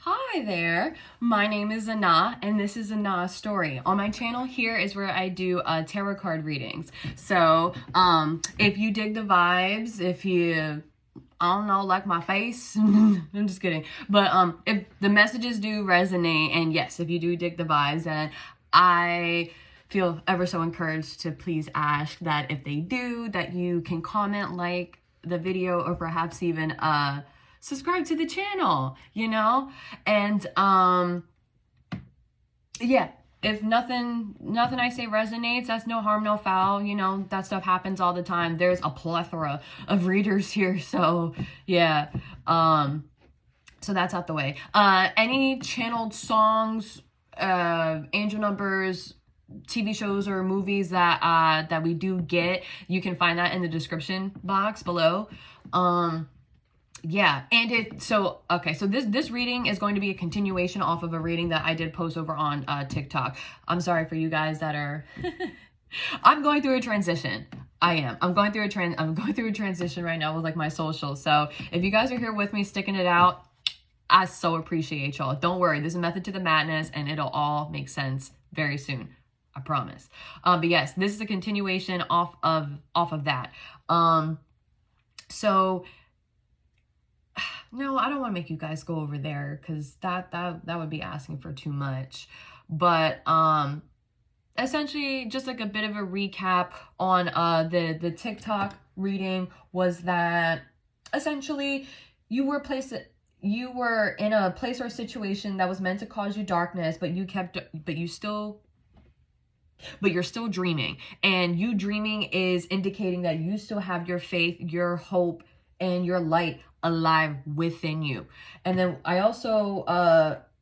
Hi there, my name is Anna and this is Anna's story. On my channel here is where I do tarot card readings. So if you dig the vibes, if you, I don't know, like my face, I'm just kidding. But if the messages do resonate, and yes, if you do dig the vibes, then I feel ever so encouraged to please ask that if they do, that you can comment, like the video, or perhaps even subscribe to the channel, you know? And yeah, if nothing I say resonates, that's no harm, no foul. You know, that stuff happens all the time. There's a plethora of readers here, so yeah. So that's out the way. Any channeled songs, angel numbers, TV shows or movies that we do get, you can find that in the description box below. Yeah, and so this reading is going to be a continuation off of a reading that I did post over on TikTok. I'm sorry for you guys that are I'm going through a transition. I'm going through a transition right now with like my social. So if you guys are here with me sticking it out, I so appreciate y'all. Don't worry, there's a method to the madness and it'll all make sense very soon. I promise. But yes, this is a continuation off of that. So no, I don't want to make you guys go over there because that would be asking for too much. But essentially, just like a bit of a recap on the TikTok reading was that essentially you were in a place or a situation that was meant to cause you darkness, but you're still dreaming, and you dreaming is indicating that you still have your faith, your hope, and your light alive within you. And then I also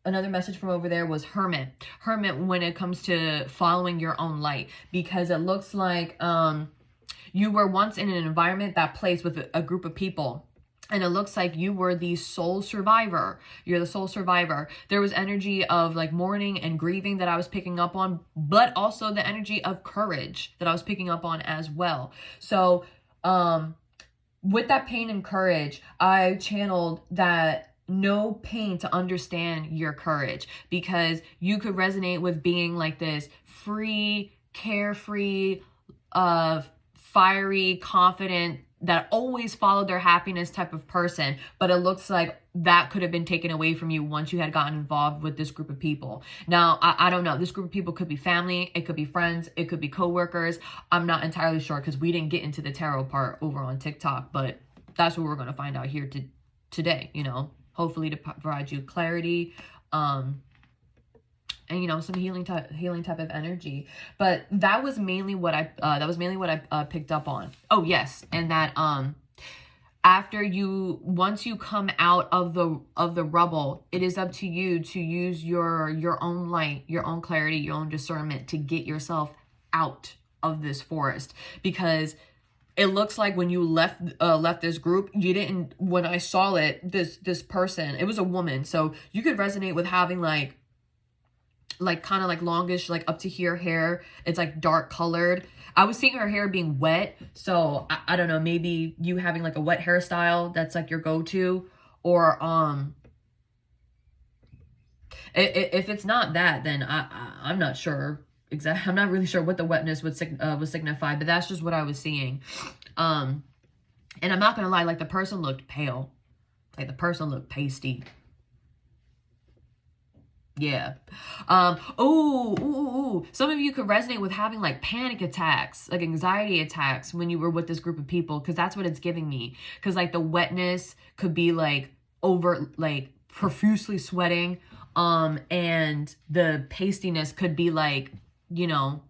another message from over there was hermit when it comes to following your own light, because it looks like you were once in an environment, that place with a group of people, and it looks like you were the sole survivor. You're the sole survivor. There was energy of like mourning and grieving that I was picking up on, but also the energy of courage that I was picking up on as well. So with that pain and courage, I channeled that no pain to understand your courage, because you could resonate with being like this free, carefree, fiery, confident, that always followed their happiness type of person. But it looks like that could have been taken away from you once you had gotten involved with this group of people. Now, I don't know. This group of people could be family. It could be friends. It could be coworkers. I'm not entirely sure because we didn't get into the tarot part over on TikTok. But that's what we're going to find out here today, you know, hopefully to provide you clarity, and, you know, some healing type of energy. But that was mainly what I picked up on. Oh yes, and that once you come out of the rubble, it is up to you to use your own light, your own clarity, your own discernment to get yourself out of this forest. Because it looks like when you left this group, you didn't, when I saw it, this person, it was a woman, so you could resonate with having like kind of like longish, like up to here hair. It's like dark colored. I was seeing her hair being wet, so I don't know, maybe you having like a wet hairstyle that's like your go-to, or if it's not that, then I'm not sure exactly. I'm not really sure what the wetness would signify, but that's just what I was seeing. And I'm not gonna lie, like the person looked pale, like the person looked pasty. Yeah. Some of you could resonate with having like panic attacks, like anxiety attacks when you were with this group of people, because that's what it's giving me. Because like the wetness could be like like profusely sweating, and the pastiness could be like, you know,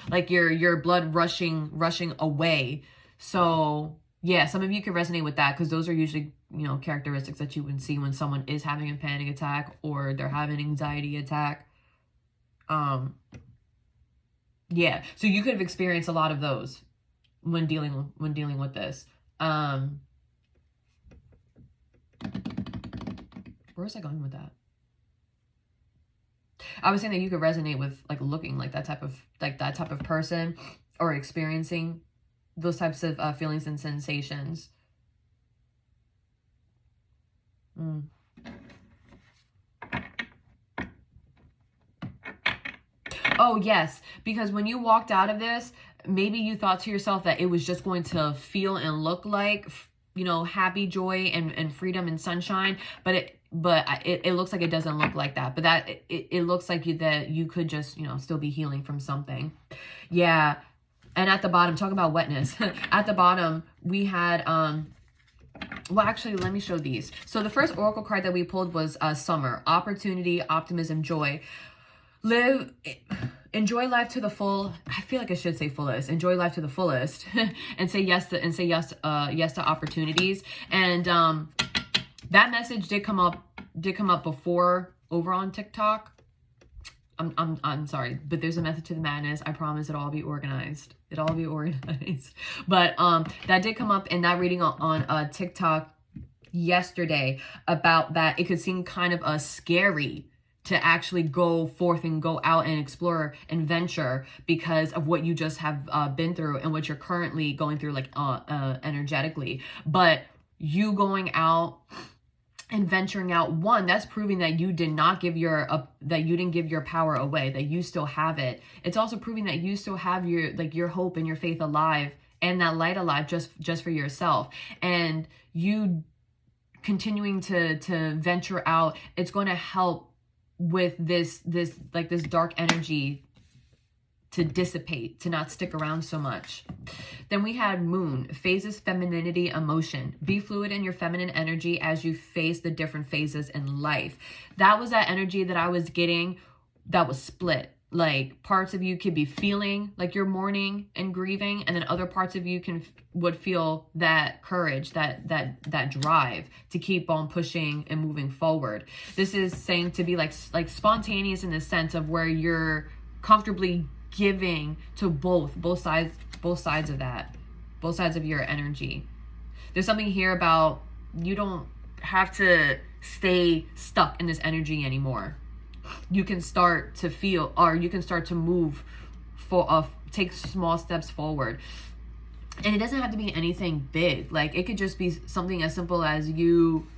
like your blood rushing away. So yeah, some of you can resonate with that, because those are usually, you know, characteristics that you would see when someone is having a panic attack or they're having an anxiety attack. Yeah, so you could have experienced a lot of those when dealing with this. Where was I going with that? I was saying that you could resonate with like looking like that type of person, or experiencing those types of feelings and sensations. Oh, yes, because when you walked out of this, maybe you thought to yourself that it was just going to feel and look like, you know, happy joy and freedom and sunshine, but it looks like it doesn't look like that. But that it looks like that you could just, you know, still be healing from something. Yeah. And at the bottom, talk about wetness. At the bottom, we had well, actually, let me show these. So the first oracle card that we pulled was summer, opportunity, optimism, joy. Enjoy life to the full. I feel like I should say fullest. Enjoy life to the fullest, and say yes to opportunities. And that message did come up before over on TikTok. I'm sorry, but there's a method to the madness. I promise it'll all be organized. It'll all be organized. But that did come up in that reading on TikTok yesterday about that. It could seem kind of scary to actually go forth and go out and explore and venture because of what you just have been through and what you're currently going through, like energetically. But you going out and venturing out, one, that's proving that you did not give that you didn't give your power away, that you still have it. It's also proving that you still have your hope and your faith alive and that light alive just for yourself. And you continuing to venture out, it's going to help with this dark energy to dissipate, to not stick around so much. Then we had moon, phases, femininity, emotion. Be fluid in your feminine energy as you face the different phases in life. That was that energy that I was getting that was split. Like parts of you could be feeling like you're mourning and grieving, and then other parts of you would feel that courage, that drive to keep on pushing and moving forward. This is saying to be like spontaneous in the sense of where you're comfortably giving to both sides of that, both sides of your energy. There's something here about you don't have to stay stuck in this energy anymore. You can start to feel, or you can start to move take small steps forward. And it doesn't have to be anything big. Like it could just be something as simple as you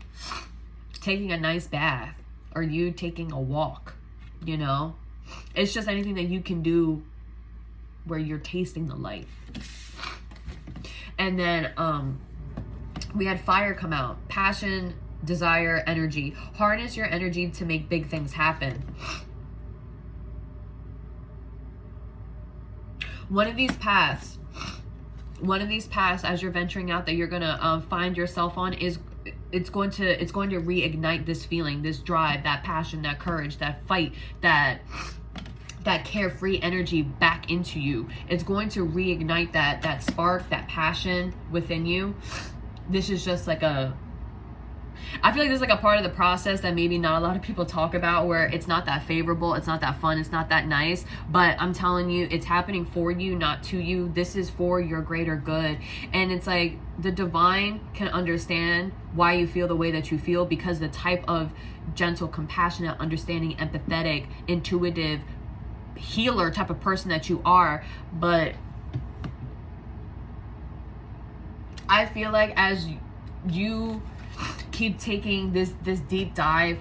taking a nice bath or you taking a walk, you know? It's just anything that you can do where you're tasting the light. And then we had fire come out, passion, desire, energy. Harness your energy to make big things happen. One of these paths as you're venturing out that you're gonna find yourself on is it's going to reignite this feeling, this drive, that passion, that courage, that fight, that carefree energy back into you. It's going to reignite that spark, that passion within you. This is just like I feel like this is like a part of the process that maybe not a lot of people talk about, where it's not that favorable, it's not that fun, it's not that nice, but I'm telling you, it's happening for you, not to you. This is for your greater good. And it's like the divine can understand why you feel the way that you feel, because the type of gentle, compassionate, understanding, empathetic, intuitive, healer type of person that you are. But I feel like as you keep taking this deep dive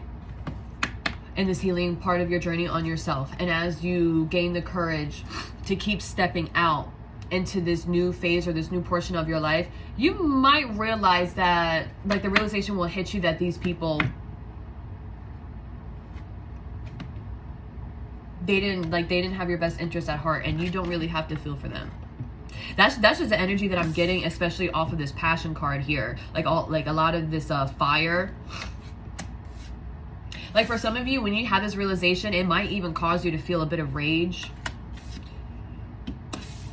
in this healing part of your journey on yourself, and as you gain the courage to keep stepping out into this new phase or this new portion of your life, you might realize that, like, the realization will hit you that these people, they didn't have your best interest at heart, and you don't really have to feel for them. That's just the energy that I'm getting, especially off of this passion card here. Like a lot of this fire. Like for some of you, when you have this realization, it might even cause you to feel a bit of rage.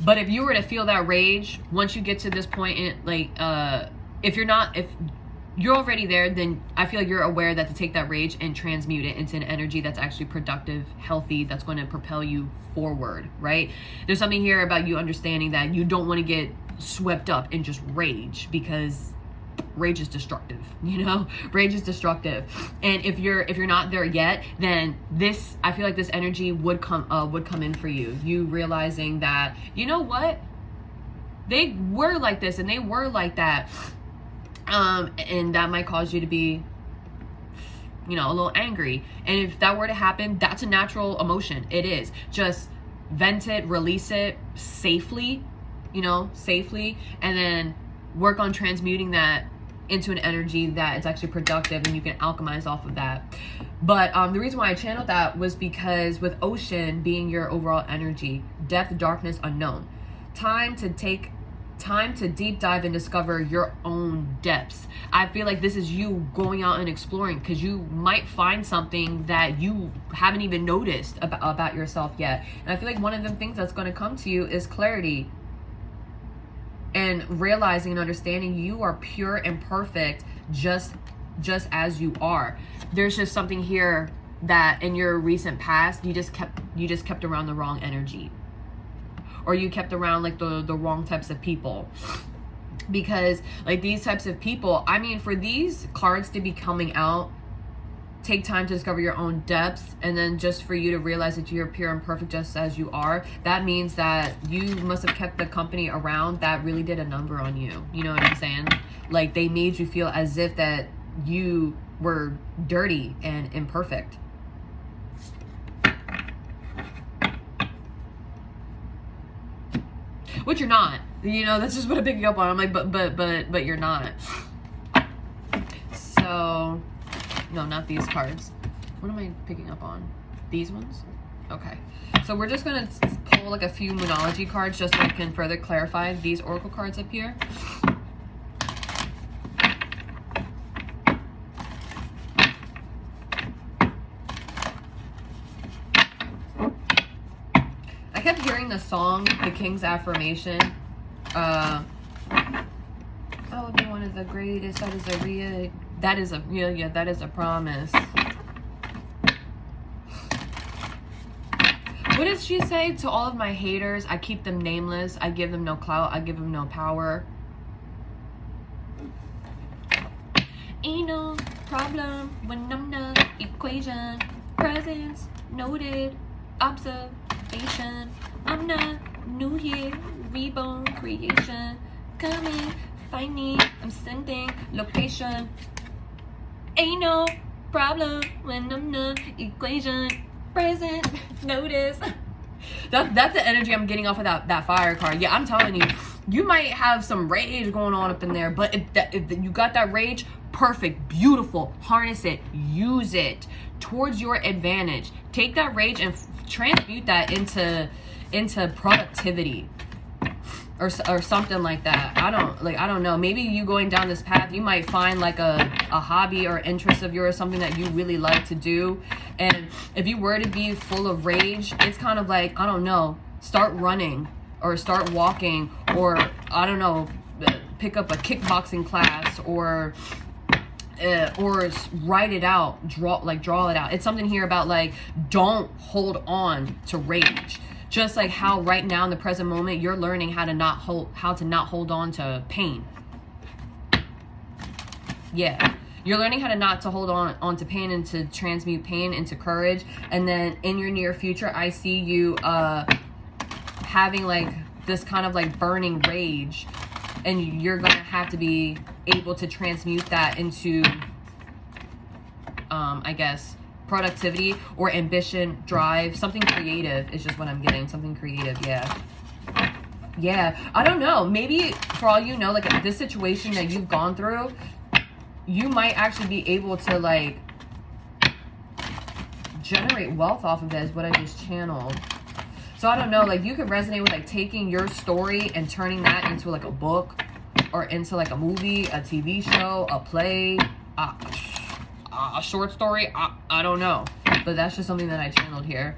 But if you were to feel that rage, once you get to this point, if you're already there, then I feel like you're aware that to take that rage and transmute it into an energy that's actually productive, healthy, that's going to propel you forward, right? There's something here about you understanding that you don't want to get swept up in just rage, because rage is destructive, you know? Rage is destructive. And if you're not there yet, then I feel like this energy would come in for you. You realizing that, you know what? They were like this and they were like that. And that might cause you to be you know, a little angry. And if that were to happen, that's a natural emotion. It is. Just vent it, release it safely, you know, safely, and then work on transmuting that into an energy that is actually productive, and you can alchemize off of that. But the reason why I channeled that was because with ocean being your overall energy, depth, darkness, unknown, time to deep dive and discover your own depths. I feel like this is you going out and exploring, because you might find something that you haven't even noticed about yourself yet. And I feel like one of the things that's going to come to you is clarity, and realizing and understanding you are pure and perfect just as you are. There's just something here that in your recent past you just kept around the wrong energy, or you kept around like the wrong types of people. Because like these types of people, I mean, for these cards to be coming out, take time to discover your own depths, and then just for you to realize that you're pure and perfect just as you are, that means that you must have kept the company around that really did a number on you. You know what I'm saying? Like they made you feel as if that you were dirty and imperfect. Which you're not. You know, that's just what I'm picking up on. I'm like, but you're not. So, no, not these cards. What am I picking up on? These ones? Okay. So we're just going to pull like a few Moonology cards just so I can further clarify these Oracle cards up here. I kept hearing the song, The King's Affirmation. Oh, be one of the greatest. That is a that is a promise. What does she say? To all of my haters, I keep them nameless. I give them no clout. I give them no power. Ain't no problem when I'm not equation. Presence noted. Observation. I'm not new here. Reborn creation. Coming, find me. I'm sending location. Ain't no problem when I'm not equation. Present notice. That's the energy I'm getting off of that fire card. Yeah, I'm telling you, you might have some rage going on up in there, but if you got that rage, perfect, beautiful, harness it, use it towards your advantage. Take that rage and transmute that into productivity. Or something like that. I don't know. Maybe you going down this path, you might find like a hobby or interest of yours, something that you really like to do. And if you were to be full of rage, it's kind of like, I don't know, start running or start walking, or I don't know, pick up a kickboxing class, or write it out, draw it out. It's something here about like, don't hold on to rage. Just like how right now in the present moment, you're learning how to not hold on to pain. Yeah. You're learning how to hold on to pain, and to transmute pain into courage. And then in your near future, I see you having like this kind of like burning rage, and you're going to have to be able to transmute that into, I guess, productivity or ambition, drive, something creative is just what I'm getting. Something creative. Yeah, I don't know, maybe for all you know, like this situation that you've gone through, you might actually be able to like generate wealth off of it, is what I just channeled. So I don't know, like you could resonate with like taking your story and turning that into like a book, or into like a movie, a TV show, a play, a short story. I don't know, but that's just something that I channeled here.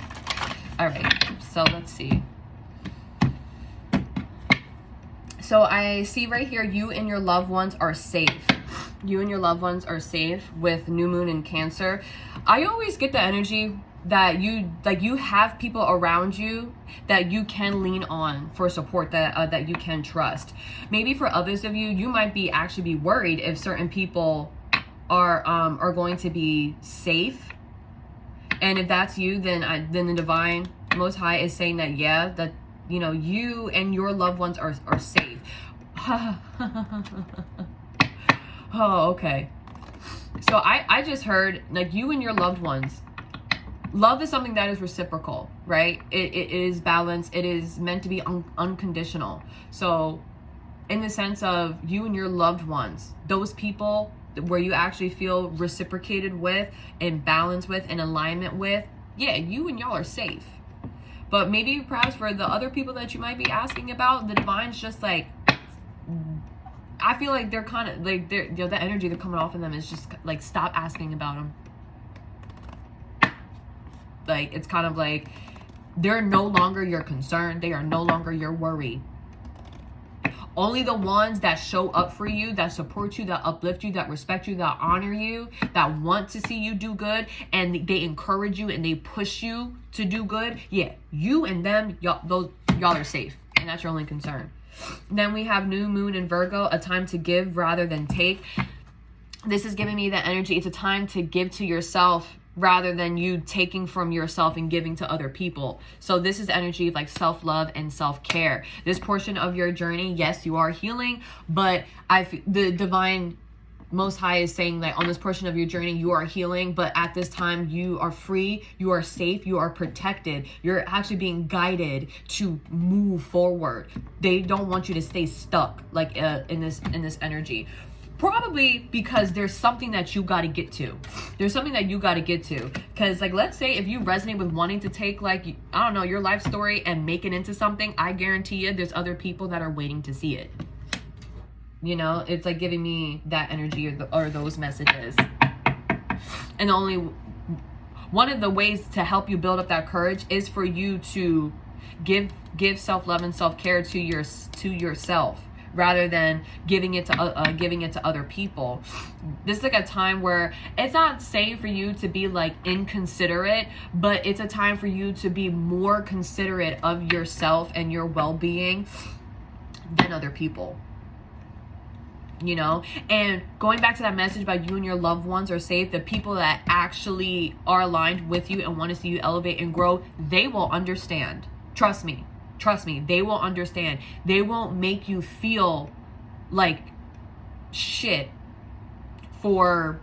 All right, so let's see. So I see right here, you and your loved ones are safe. You and your loved ones are safe with new moon in Cancer. I always get the energy that you have people around you that you can lean on for support, that you can trust. Maybe for others of you, you might be actually be worried if certain people are going to be safe. And if that's you, then the divine most high is saying that, yeah, that, you know, you and your loved ones are safe. Oh, okay. So I just heard, like, you and your loved ones, love is something that is reciprocal, right? It is balanced. It is meant to be unconditional. So in the sense of you and your loved ones, those people where you actually feel reciprocated with and balanced with and alignment with, yeah, you and y'all are safe. But maybe perhaps for the other people that you might be asking about, the divine's just like, I feel like they're kind of like, they're, you know, the energy that's coming off of them is just like, stop asking about them. Like, it's kind of like they're no longer your concern. They are no longer your worry. Only the ones that show up for you, that support you, that uplift you, that respect you, that honor you, that want to see you do good, and they encourage you and they push you to do good. Yeah, you and them, y'all are safe, and that's your only concern. Then we have new moon in Virgo, a time to give rather than take. This is giving me the energy. It's a time to give to yourself rather than you taking from yourself and giving to other people. So this is energy of like self-love and self-care. This portion of your journey, yes, you are healing, but the divine Most High is saying that on this portion of your journey, you are healing, but at this time you are free, you are safe, you are protected. You're actually being guided to move forward. They don't want you to stay stuck like in this energy. Probably because there's something that you got to get to. There's something that you got to get to. Because, like, let's say if you resonate with wanting to take, like, I don't know, your life story and make it into something, I guarantee you there's other people that are waiting to see it. You know, it's like giving me that energy or those messages. And only one of the ways to help you build up that courage is for you to give self-love and self-care to yourself, rather than giving it to other people. This is like a time where it's not saying for you to be like inconsiderate, but it's a time for you to be more considerate of yourself and your well-being than other people. You know, and going back to that message about you and your loved ones are safe, the people that actually are aligned with you and want to see you elevate and grow, they will understand. Trust me, they will understand. They won't make you feel like shit for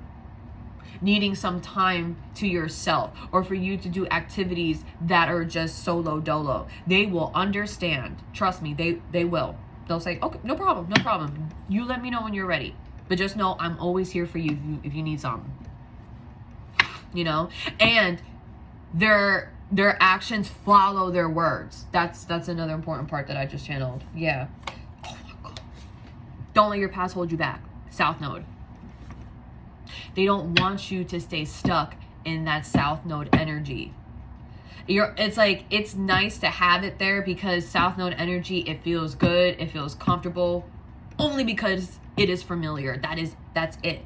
needing some time to yourself or for you to do activities that are just solo dolo. They will understand. Trust me, they will. They'll say, okay, no problem. You let me know when you're ready. But just know I'm always here for you if you need something. You know? And their actions follow their words. That's another important part that I just channeled. Yeah. Oh my God. Don't let your past hold you back. South Node. They don't want you to stay stuck in that South Node energy. It's like, it's nice to have it there because South Node energy, it feels good, it feels comfortable, only because it is familiar. That's it.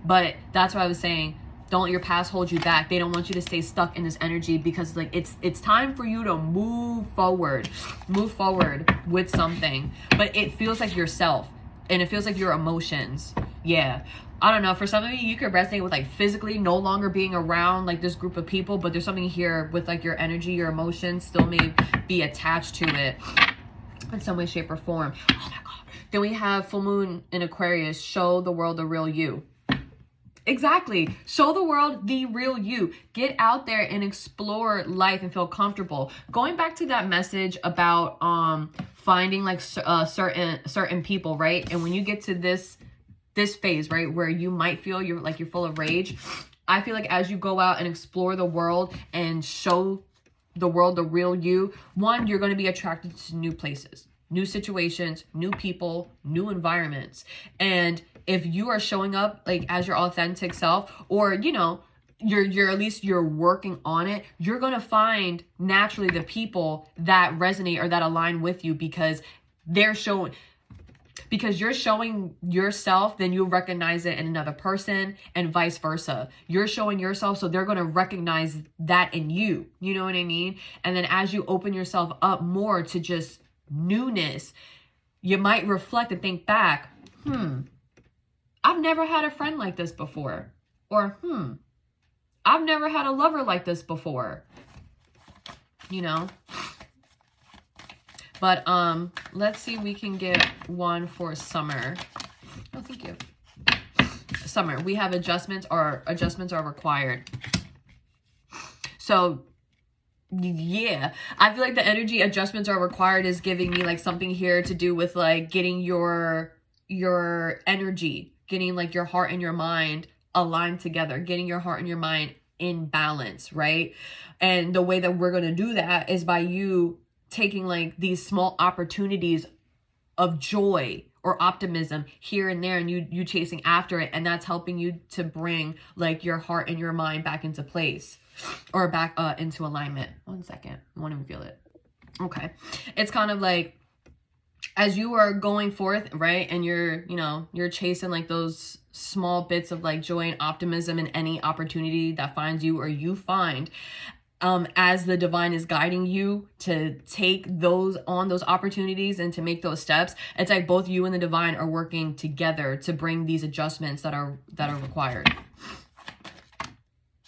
But that's what I was saying. Don't let your past hold you back. They don't want you to stay stuck in this energy because like it's time for you to move forward with something. But it feels like yourself and it feels like your emotions. Yeah. I don't know, for some of you could resonate with like physically no longer being around like this group of people, but there's something here with like your energy, your emotions still may be attached to it in some way, shape, or form. Oh my God. Then we have full moon in Aquarius. Show the world the real you. Exactly. Show the world the real you. Get out there and explore life and feel comfortable. Going back to that message about finding like certain people, right? And when you get to this phase, right, where you might feel you're full of rage, I feel like as you go out and explore the world and show the world the real you, one, you're going to be attracted to new places, new situations, new people, new environments. And if you are showing up like as your authentic self, or you know, you're at least you're working on it, you're going to find naturally the people that resonate or that align with you because you're showing yourself, then you'll recognize it in another person and vice versa. You're showing yourself, so they're going to recognize that in you. You know what I mean? And then as you open yourself up more to just newness, you might reflect and think back, I've never had a friend like this before. Or, I've never had a lover like this before. You know? But let's see if we can get one for summer. Oh, thank you. summer. We have adjustments are required. So yeah, I feel like the energy adjustments are required is giving me like something here to do with like getting your energy, getting like your heart and your mind aligned together, getting your heart and your mind in balance, right? And the way that we're going to do that is by you taking like these small opportunities of joy or optimism here and there, and you chasing after it, and that's helping you to bring like your heart and your mind back into place, or back into alignment. 1 second, I want to feel it. Okay, it's kind of like as you are going forth, right, and you're chasing like those small bits of like joy and optimism in any opportunity that finds you, or you find, as the divine is guiding you to take those opportunities and to make those steps. It's like both you and the divine are working together to bring these adjustments that are required.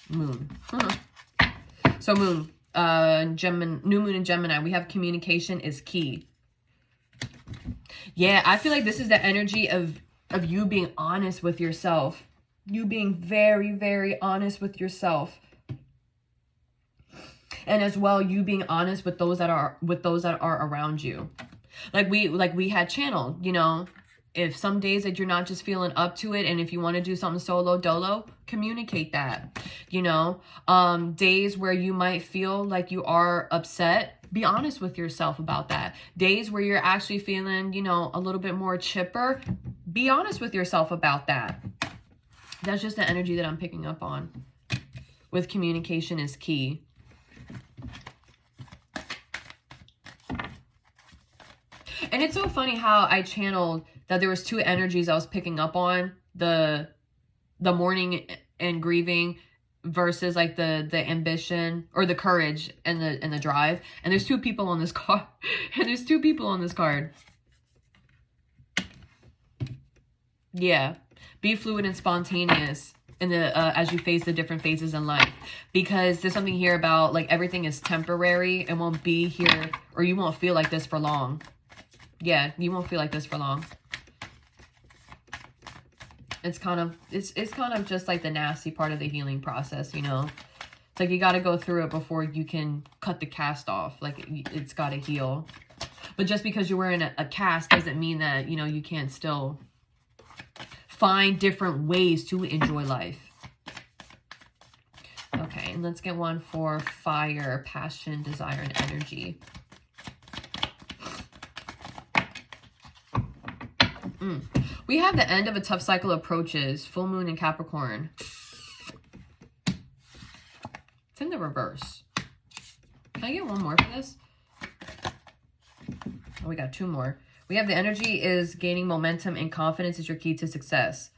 Moon. So moon, Gemini, new moon in Gemini, we have communication is key. Yeah, I feel like this is the energy of you being honest with yourself. You being very, very honest with yourself. And as well, you being honest with those that are around you. Like we had channeled, you know, if some days that you're not just feeling up to it, and if you want to do something solo dolo, communicate that. You know, days where you might feel like you are upset, be honest with yourself about that. Days where you're actually feeling, you know, a little bit more chipper, be honest with yourself about that. That's just the energy that I'm picking up on. With communication is key. And it's so funny how I channeled that there was two energies I was picking up on, the mourning and grieving versus like the ambition or the courage and the drive. And there's two people on this card. And there's two people on this card. Yeah. Be fluid and spontaneous in the as you face the different phases in life, because there's something here about like everything is temporary and won't be here, or you won't feel like this for long. Yeah, you won't feel like this for long. It's kind of just like the nasty part of the healing process, you know. It's like you got to go through it before you can cut the cast off. Like it's got to heal. But just because you're wearing a cast doesn't mean that, you know, you can't still find different ways to enjoy life. Okay, and let's get one for fire, passion, desire, and energy. We have the end of a tough cycle approaches. Full moon in Capricorn. It's in the reverse. Can I get one more for this? Oh, we got two more. We have the energy is gaining momentum and confidence is your key to success.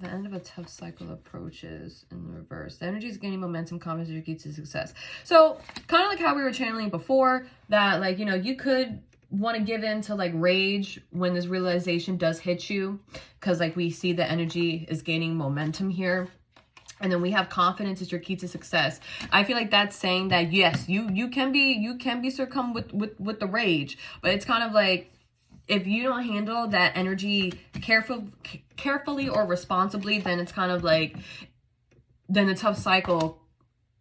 The end of a tough cycle approaches in the reverse. The energy is gaining momentum, confidence is your key to success. So kind of like how we were channeling before, that like, you know, you could want to give in to like rage when this realization does hit you, because like we see the energy is gaining momentum here. And then we have confidence is your key to success. I feel like that's saying that yes, you can be succumb with the rage, but it's kind of like if you don't handle that energy carefully or responsibly, then it's kind of like then the tough cycle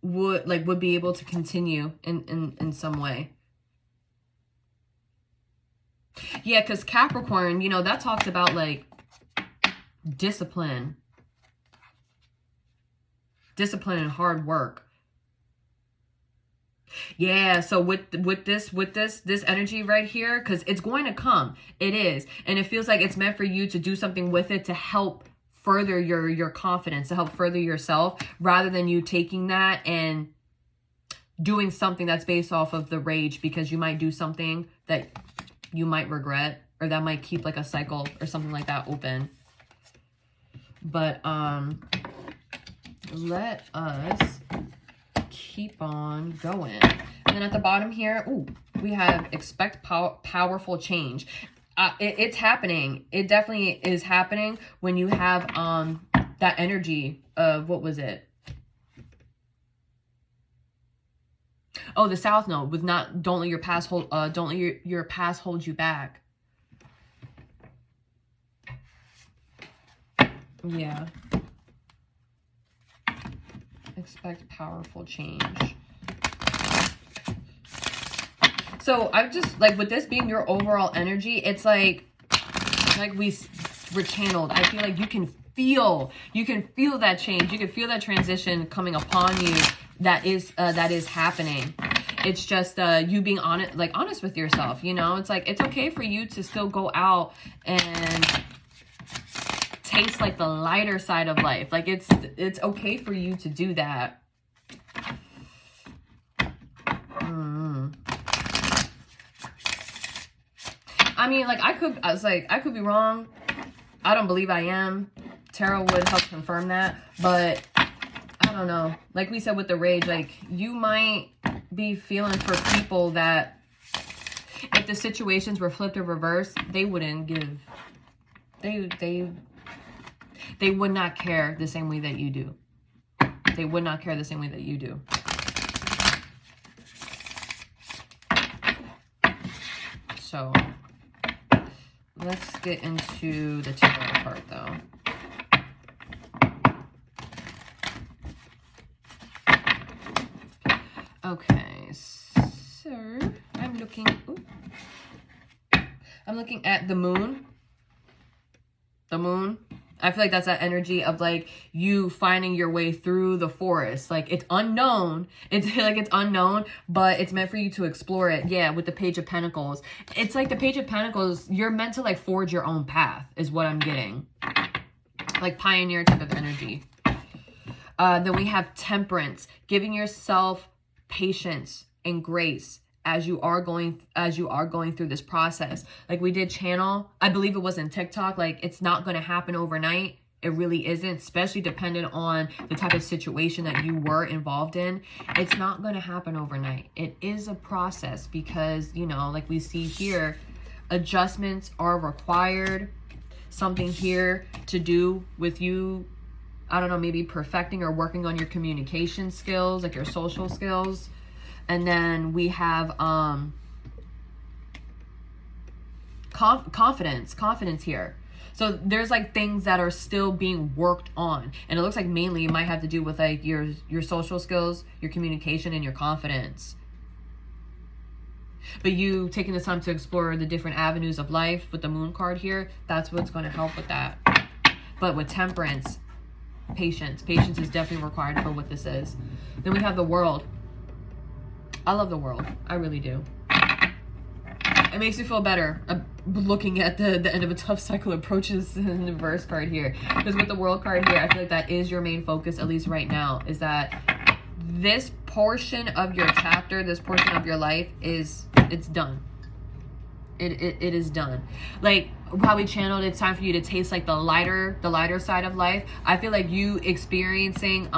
would be able to continue in some way. Yeah, because Capricorn, you know, that talks about like discipline and hard work. Yeah, so with this energy right here, because it's going to come, it is, and it feels like it's meant for you to do something with it to help further your confidence, to help further yourself, rather than you taking that and doing something that's based off of the rage, because you might do something that you might regret, or that might keep like a cycle or something like that open. But let us keep on going. And then at the bottom here, ooh, we have expect powerful change. It's happening. It definitely is happening when you have that energy of, what was it? Oh, the South Node with not, don't let your past hold, don't let your past hold you back. Yeah. Expect powerful change. So I just, like, with this being your overall energy, it's like we're channeled. I feel like you can feel that change. You can feel that transition coming upon you that is happening. It's just you being honest with yourself, you know? It's like, it's okay for you to still go out and taste like the lighter side of life. Like, it's okay for you to do that. I mean, like, I could be wrong. I don't believe I am. Tarot would help confirm that, but I don't know. Like we said with the rage, like, you might be feeling for people that if the situations were flipped or reversed, they wouldn't give, they would not care the same way that you do. They would not care the same way that you do. So let's get into the tarot part, though. Okay, so I'm looking at the moon. The moon. I feel like that's that energy of, like, you finding your way through the forest. Like, it's unknown. It's like, it's unknown, but it's meant for you to explore it. Yeah, with the Page of Pentacles. It's like the Page of Pentacles, you're meant to, like, forge your own path is what I'm getting. Like, pioneer type of energy. Then we have Temperance, giving yourself patience and grace as you are going through this process. Like, we did channel, I believe it was in TikTok, like, it's not going to happen overnight. It really isn't, especially dependent on the type of situation that you were involved in. It's not going to happen overnight. It is a process because, you know, like we see here, adjustments are required. Something here to do with you, I don't know, maybe perfecting or working on your communication skills, like your social skills. And then we have confidence here. So there's, like, things that are still being worked on. And it looks like mainly it might have to do with, like, your social skills, your communication, and your confidence. But you taking the time to explore the different avenues of life with the moon card here, that's what's going to help with that. But with Temperance, patience is definitely required for what this is. Then we have the World. I love the World. I really do. It makes me feel better looking at the end of a tough cycle approaches in the verse card here. Because with the World card here, I feel like that is your main focus, at least right now, is that this portion of your chapter, this portion of your life it's done. It is done. Like, probably channeled, it's time for you to taste, like, the lighter side of life. I feel like you experiencing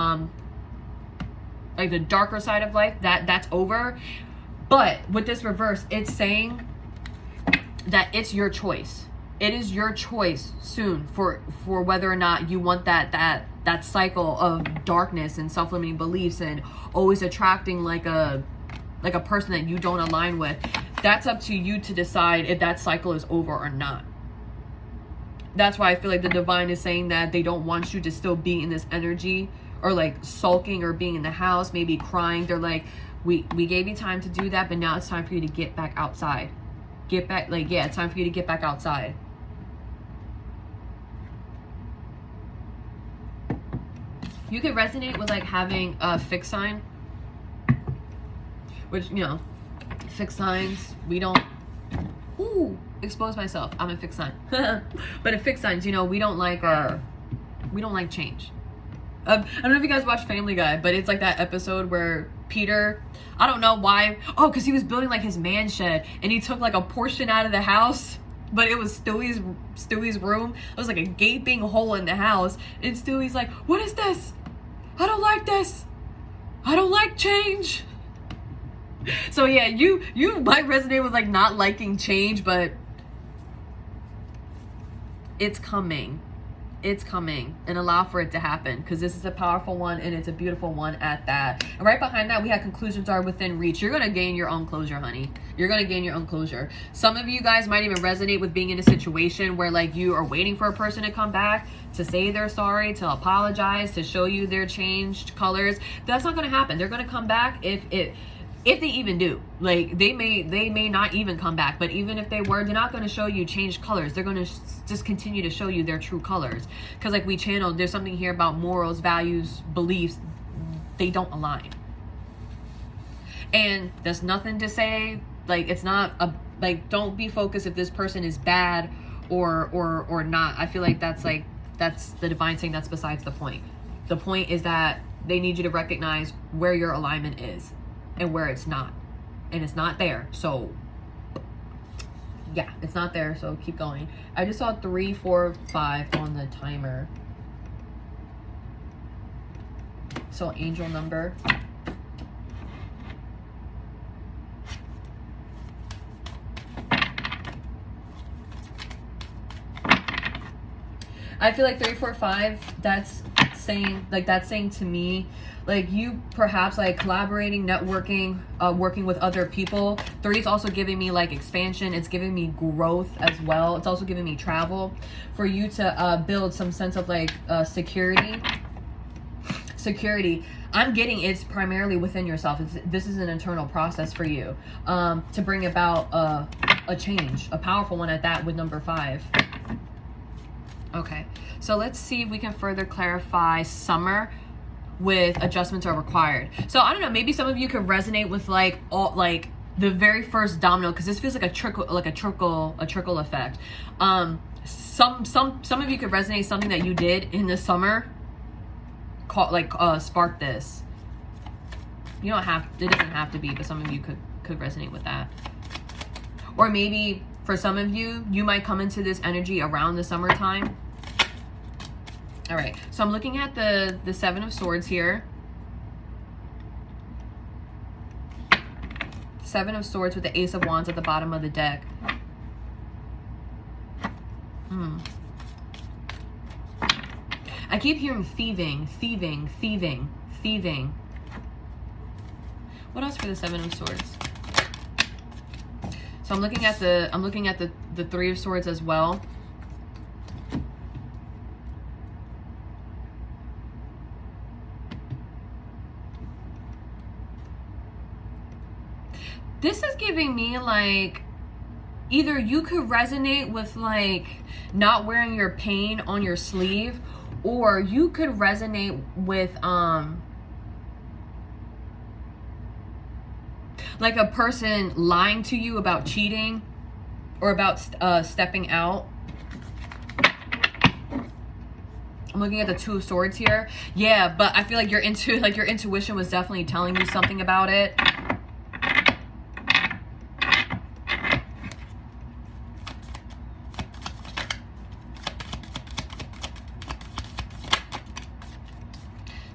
like the darker side of life, that's over. But with this reverse, it's saying that it's your choice. It is your choice soon for whether or not you want that cycle of darkness and self-limiting beliefs and always attracting like a person that you don't align with. That's up to you to decide if that cycle is over or not. That's why I feel like the divine is saying that they don't want you to still be in this energy or, like, sulking or being in the house, maybe crying. They're like, we gave you time to do that, but now it's time for you to get back outside. Get back, like, yeah, it's time for you to get back outside. You could resonate with, like, having a fixed sign, which, you know, fixed signs, we don't expose myself, I'm a fixed sign. But in fixed signs, you know, we don't like change. I don't know if you guys watch Family Guy, but it's like that episode where Peter, I don't know why, because he was building, like, his man shed, and he took, like, a portion out of the house, but it was Stewie's room. It was like a gaping hole in the house, and Stewie's like, what is this? I don't like this. I don't like change. So yeah, you might resonate with, like, not liking change, but it's coming. it's coming, and allow for it to happen, because this is a powerful one and it's a beautiful one at that. And right behind that, we have conclusions are within reach. You're gonna gain your own closure, honey. You're gonna gain your own closure. Some of you guys might even resonate with being in a situation where like you are waiting for a person to come back to say they're sorry, to apologize, to show you their changed colors. That's not gonna happen. They're gonna come back if they even do. Like they may not even come back, but even if they were, they're not going to show you changed colors. They're going to just continue to show you their true colors, because like we channeled, there's something here about morals, values, beliefs. They don't align, and there's nothing to say like it's not a like, don't be focused if this person is bad or not. I feel like that's the divine saying that's besides the point. The point is that they need you to recognize where your alignment is and where it's not, and it's not there. So yeah, it's not there, so keep going. I just saw 3, 4, 5 on the timer. So angel number. I feel like 3, 4, 5, that's saying to me, like you perhaps like collaborating, networking, working with other people. 3 is also giving me like expansion. It's giving me growth as well. It's also giving me travel for you to build some sense of like security. I'm getting it's primarily within yourself. This is an internal process for you to bring about a change, a powerful one at that, with number 5. Okay, so let's see if we can further clarify summer with adjustments are required. So I don't know, maybe some of you could resonate with like all like the very first domino, because this feels like a trickle effect. Some of you could resonate something that you did in the summer spark this. You don't have, it doesn't have to be, but some of you could resonate with that. Or maybe for some of you, you might come into this energy around the summertime. All right, so I'm looking at the 7 of Swords here. 7 of Swords with the Ace of Wands at the bottom of the deck. I keep hearing thieving. What else for the 7 of Swords? So I'm looking at the 3 of Swords as well. This is giving me like, either you could resonate with like not wearing your pain on your sleeve, or you could resonate with like a person lying to you about cheating or about stepping out. I'm looking at the 2 of Swords here. Yeah, but I feel like your intuition was definitely telling you something about it.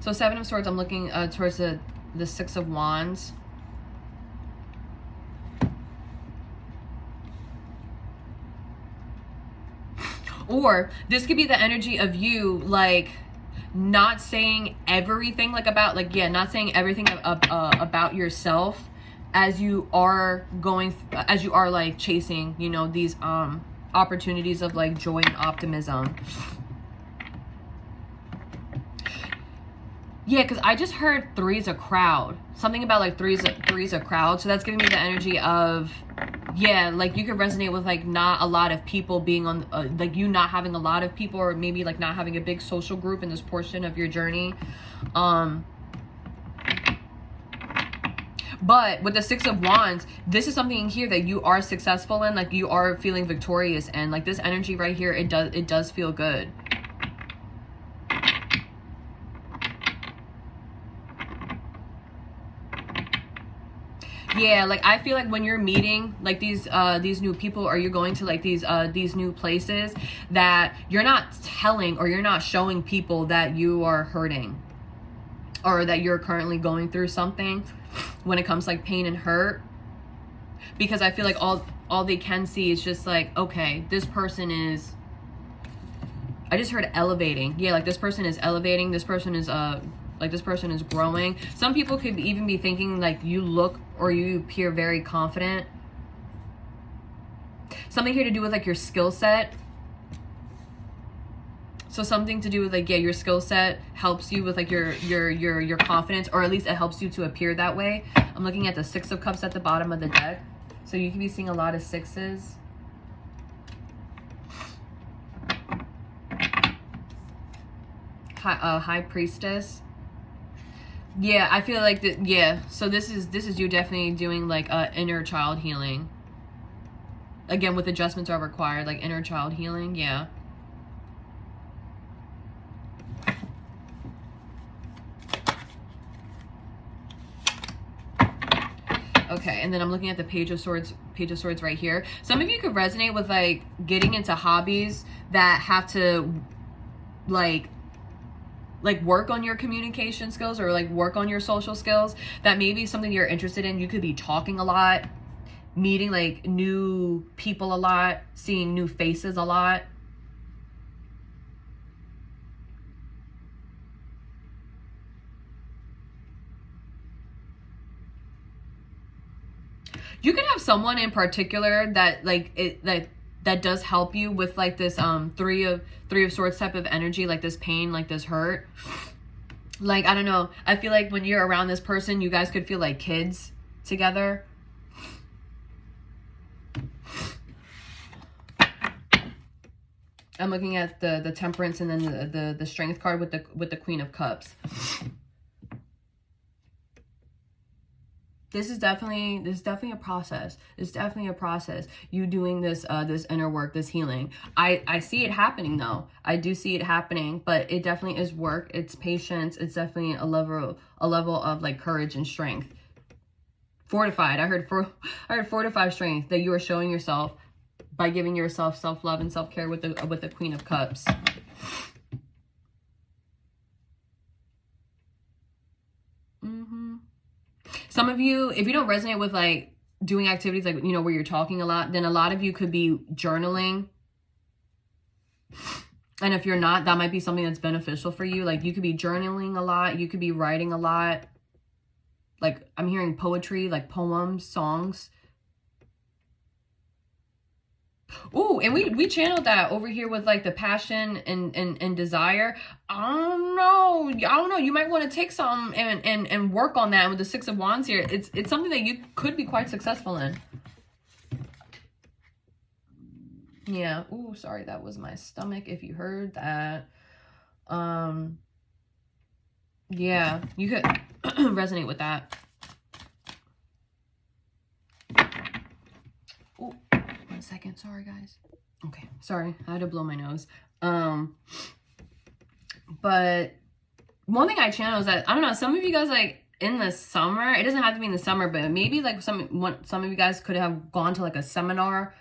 So 7 of Swords, I'm looking towards the 6 of Wands. Or this could be the energy of you like not saying everything not saying everything about yourself as you are like chasing, you know, these opportunities of like joy and optimism. Yeah, because I just heard 3 is a crowd. Something about like 3 is a crowd. So that's giving me the energy of, yeah, like you could resonate with like not a lot of people being on, like you not having a lot of people, or maybe like not having a big social group in this portion of your journey. But with the 6 of Wands, this is something here that you are successful in, like you are feeling victorious, and like this energy right here, it does feel good. Yeah, like I feel like when you're meeting like these new people, or you're going to like these new places, that you're not telling or you're not showing people that you are hurting or that you're currently going through something when it comes to like pain and hurt, because I feel like all they can see is just like, okay, this person is, I just heard elevating. Yeah, like this person is elevating. This person is like this person is growing. Some people could even be thinking like you look or you appear very confident. Something here to do with like your skill set. So something to do with like, yeah, your skill set helps you with like your confidence, or at least it helps you to appear that way. I'm looking at the 6 of Cups at the bottom of the deck. So you could be seeing a lot of 6s. High Priestess. Yeah, I feel like that. Yeah, so this is you definitely doing like inner child healing. Again, with adjustments are required, like inner child healing. Yeah. Okay, and then I'm looking at the Page of Swords right here. Some of you could resonate with like getting into hobbies that have to like work on your communication skills, or like work on your social skills. That may be something you're interested in. You could be talking a lot, meeting like new people a lot, seeing new faces a lot. You could have someone in particular that like that does help you with like this three of Swords type of energy, like this pain, like this hurt. Like, I don't know, I feel like when you're around this person, you guys could feel like kids together. I'm looking at the Temperance and then the Strength card with the Queen of Cups. This is definitely a process. It's definitely a process. You doing this this inner work, this healing. I see it happening though. I do see it happening, but it definitely is work. It's patience. It's definitely a level of like courage and strength. Fortified. I heard fortified strength that you are showing yourself by giving yourself self-love and self-care with the Queen of Cups. Some of you, if you don't resonate with like doing activities like, you know, where you're talking a lot, then a lot of you could be journaling. And if you're not, that might be something that's beneficial for you. Like you could be journaling a lot. You could be writing a lot. Like I'm hearing poetry, like poems, songs. Ooh, and we channeled that over here with like the passion and desire. I don't know. You might want to take some and work on that with the 6 of Wands here. It's something that you could be quite successful in. Yeah. Ooh, sorry, that was my stomach if you heard that. Yeah, you could resonate with that. Ooh. 1 second, sorry guys. Okay, sorry, I had to blow my nose. But one thing I channel is that, I don't know, some of you guys like in the summer, it doesn't have to be in the summer, but maybe like some of you guys could have gone to like a seminar,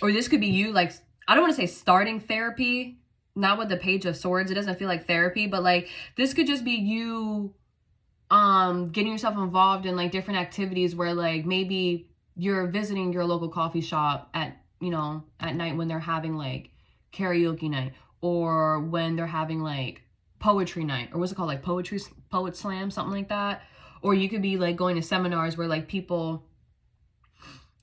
or this could be you like, I don't want to say starting therapy, not with the Page of Swords, it doesn't feel like therapy, but like this could just be you getting yourself involved in like different activities where like maybe you're visiting your local coffee shop at, you know, at night when they're having like karaoke night, or when they're having like poetry night, or what's it called, like poet slam, something like that. Or you could be like going to seminars where like people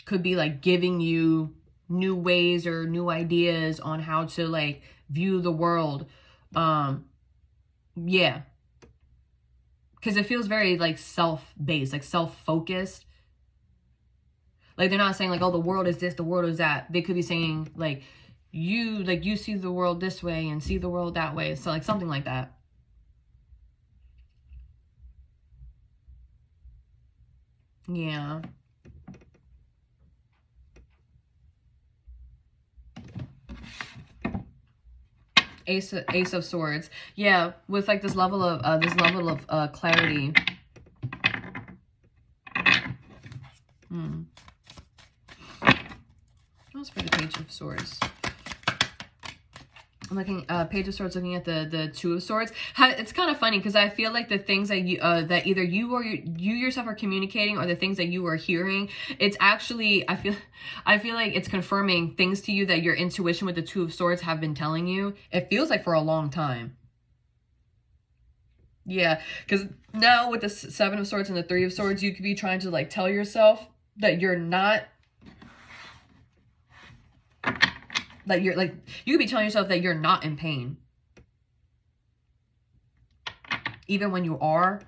could be like giving you new ways or new ideas on how to like view the world. Yeah, because it feels very like self-based, like self-focused. Like they're not saying like, oh, the world is this, the world is that. They could be saying like you see the world this way and see the world that way. So like something like that. Yeah. Ace of Swords. Yeah, with like this level of clarity. That was for the Page of Swords. I'm looking, Page of Swords, looking at the Two of Swords. It's kind of funny because I feel like the things that you, that either you or you yourself are communicating, or the things that you are hearing, it's actually, I feel like it's confirming things to you that your intuition with the Two of Swords have been telling you. It feels like for a long time. Yeah, because now with the Seven of Swords and the Three of Swords, you could be trying to like tell yourself that you're not, like you're like, you could be telling yourself that you're not in pain, even when you are,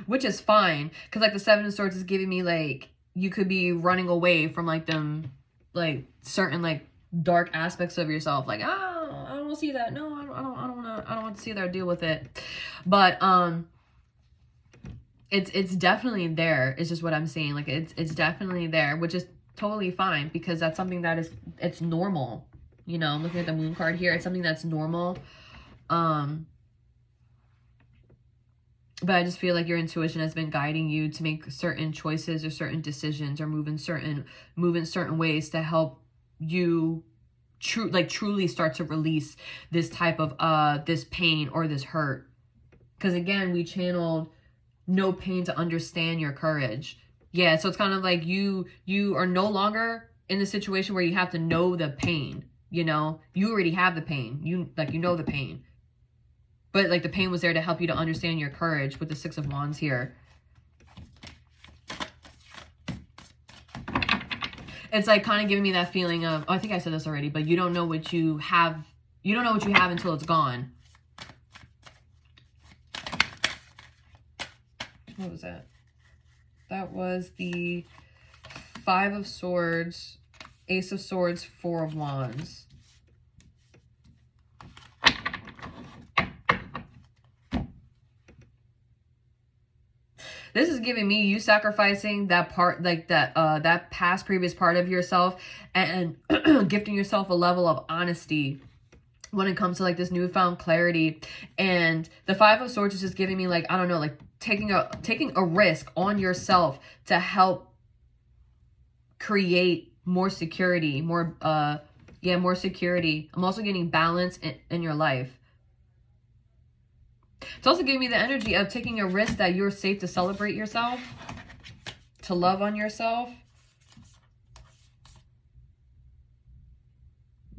which is fine. Because like the Seven of Swords is giving me like, you could be running away from like them, like certain like dark aspects of yourself. Like, oh, I don't want to see that. No, I don't want to see that or deal with it. But it's definitely there. It's just what I'm saying. Like it's definitely there, which is totally fine, because that's something that is, it's normal. You know, I'm looking at the Moon card here. It's something that's normal. But I just feel like your intuition has been guiding you to make certain choices or certain decisions, or move in certain ways to help you truly start to release this type of this pain or this hurt. Because again, we channeled no pain to understand your courage. Yeah, so it's kind of like you are no longer in the situation where you have to know the pain, you know? You already have the pain. You know the pain. But like the pain was there to help you to understand your courage with the Six of Wands here. It's like kind of giving me that feeling of, oh, I think I said this already, but you don't know what you have. You don't know what you have until it's gone. What was that? That was the Five of Swords, Ace of Swords, Four of Wands. This is giving me you sacrificing that part, like that past previous part of yourself, and gifting yourself a level of honesty when it comes to like this newfound clarity. And the Five of Swords is just giving me like, I don't know, like taking a risk on yourself to help create more security, more security. I'm also getting balance in your life. It's also giving me the energy of taking a risk that you're safe to celebrate yourself, to love on yourself.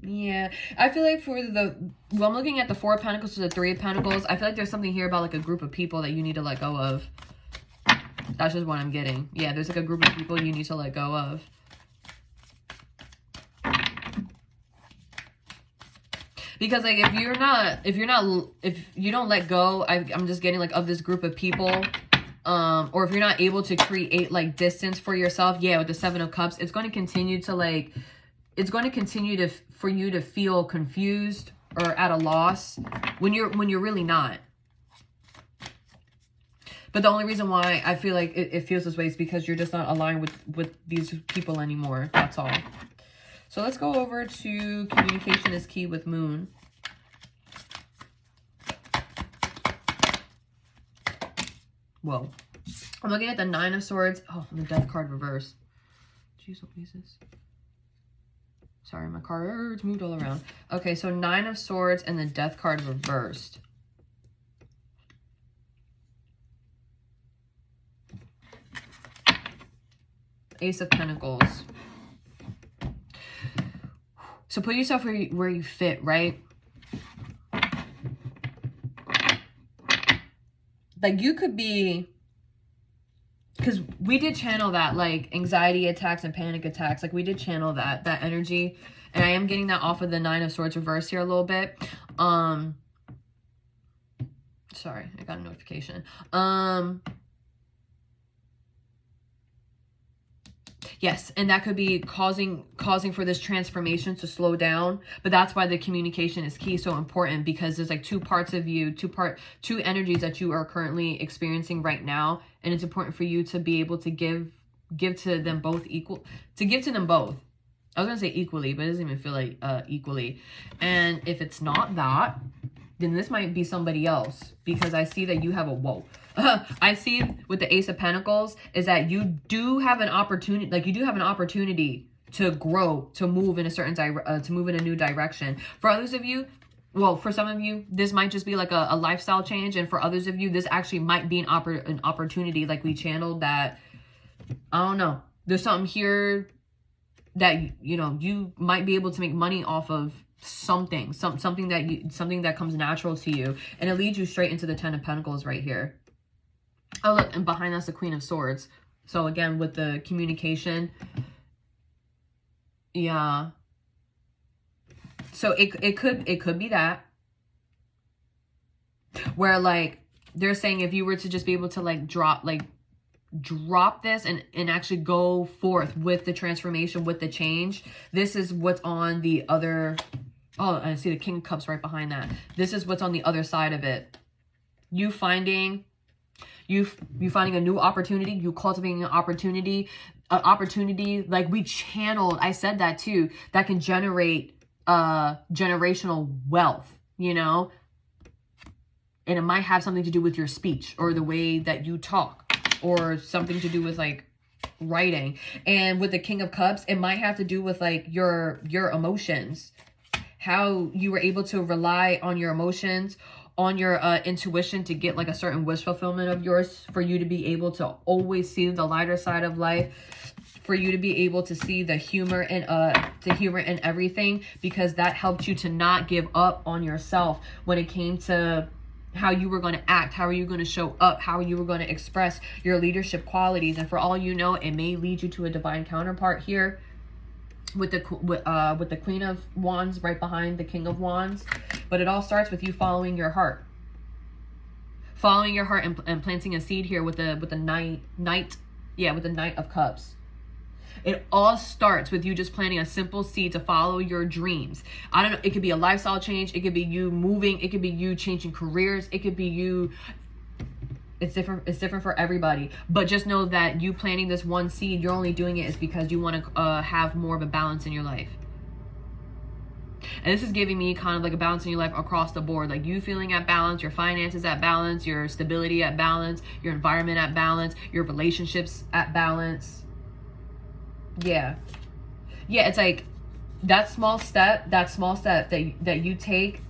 Yeah, I feel like for when I'm looking at the Four of Pentacles to the Three of Pentacles, I feel like there's something here about like a group of people that you need to let go of. That's just what I'm getting. Yeah, there's like a group of people you need to let go of. Because like if you don't let go, I'm just getting like of this group of people, or if you're not able to create like distance for yourself, yeah, with the Seven of Cups, it's going to continue to like, it's going to continue for you to feel confused or at a loss when you're really not. But the only reason why I feel like it feels this way is because you're just not aligned with these people anymore. That's all. So let's go over to communication is key with Moon. Whoa. I'm looking at the Nine of Swords. Oh, and the Death card reverse. Jeez, what is this? Sorry, my cards moved all around. Okay, so Nine of Swords and the Death card reversed. Ace of Pentacles. So put yourself where you fit, right? Like you could be, because we did channel that, like anxiety attacks and panic attacks. Like we did channel that energy. And I am getting that off of the Nine of Swords reverse here a little bit. Sorry, I got a notification. Yes, and that could be causing for this transformation to slow down. But that's why the communication is key, so important, because there's like two parts of you, two energies that you are currently experiencing right now, and it's important for you to be able to give to them both give to them both. I was gonna say equally, but it doesn't even feel like equally. And if it's not that, then this might be somebody else, because I see that you have a whoa. I see with the Ace of Pentacles is that you do have an opportunity, like you do have an opportunity to grow, to move in a certain to move in a new direction. For others of you, well, for some of you, this might just be like a lifestyle change. And for others of you, this actually might be an opportunity, like we channeled, that, I don't know, there's something here that, you know, you might be able to make money off of something that comes natural to you. And it leads you straight into the 10 of Pentacles right here. Oh, look, and behind us, the Queen of Swords. So again, with the communication, yeah. So it could be that, where like they're saying if you were to just be able to like drop this and actually go forth with the transformation, with the change. This is what's on the other. Oh, I see the King of Cups right behind that. This is what's on the other side of it. You finding a new opportunity, you cultivating an opportunity like we channeled. I said that too, that can generate generational wealth, you know, and it might have something to do with your speech or the way that you talk, or something to do with like writing. And with the King of Cups, it might have to do with like your emotions, how you were able to rely on your emotions, on your intuition to get like a certain wish fulfillment of yours, for you to be able to always see the lighter side of life, for you to be able to see the humor in everything, because that helped you to not give up on yourself when it came to how you were going to act, how are you going to show up, how you were going to express your leadership qualities. And for all you know, it may lead you to a divine counterpart here with the Queen of Wands right behind the King of Wands. But it all starts with you following your heart. Following your heart and planting a seed here with the Knight. Yeah, with the Knight of Cups. It all starts with you just planting a simple seed to follow your dreams. I don't know. It could be a lifestyle change. It could be you moving. It could be you changing careers. It could be you. It's different. It's different for everybody. But just know that you planting this one seed, you're only doing it is because you want to have more of a balance in your life. And this is giving me kind of like a balance in your life across the board. Like you feeling at balance, your finances at balance, your stability at balance, your environment at balance, your relationships at balance. Yeah, it's like that small step that you take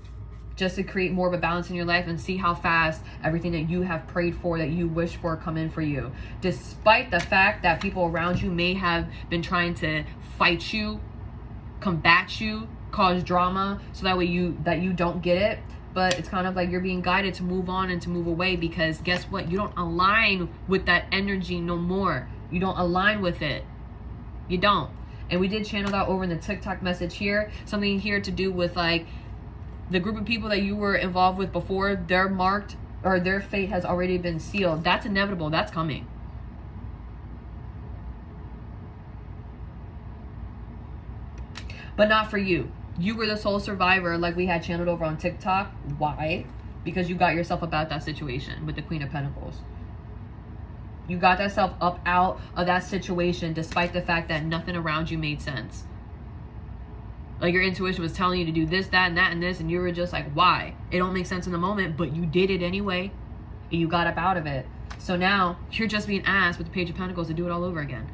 just to create more of a balance in your life, and see how fast everything that you have prayed for, that you wish for, come in for you. Despite the fact that people around you may have been trying to fight you, combat you, cause drama, so that way you don't get it. But it's kind of like you're being guided to move on and to move away, because guess what? You don't align with that energy no more. You don't align with it. You don't. And we did channel that over in the TikTok message here. Something here to do with like the group of people that you were involved with before, they're marked, or their fate has already been sealed. That's inevitable. That's coming. But not for you. You were the sole survivor, like we had channeled over on TikTok. Why? Because you got yourself up out that situation with the Queen of Pentacles. You got yourself up out of that situation despite the fact that nothing around you made sense. Like your intuition was telling you to do this, that, and that, and this, and you were just like, why? It don't make sense in the moment, but you did it anyway, and you got up out of it. So now you're just being asked with the Page of Pentacles to do it all over again.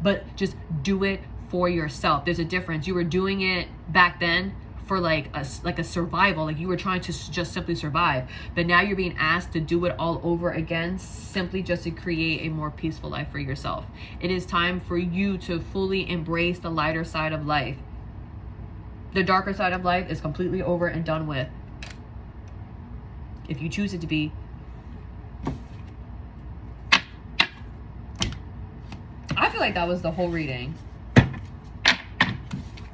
But just do it for yourself. There's a difference. You were doing it back then for like a survival, like you were trying to just simply survive, but now you're being asked to do it all over again, simply just to create a more peaceful life for yourself. It is time for you to fully embrace the lighter side of life. The darker side of life is completely over and done with, if you choose it to be. I feel like that was the whole reading.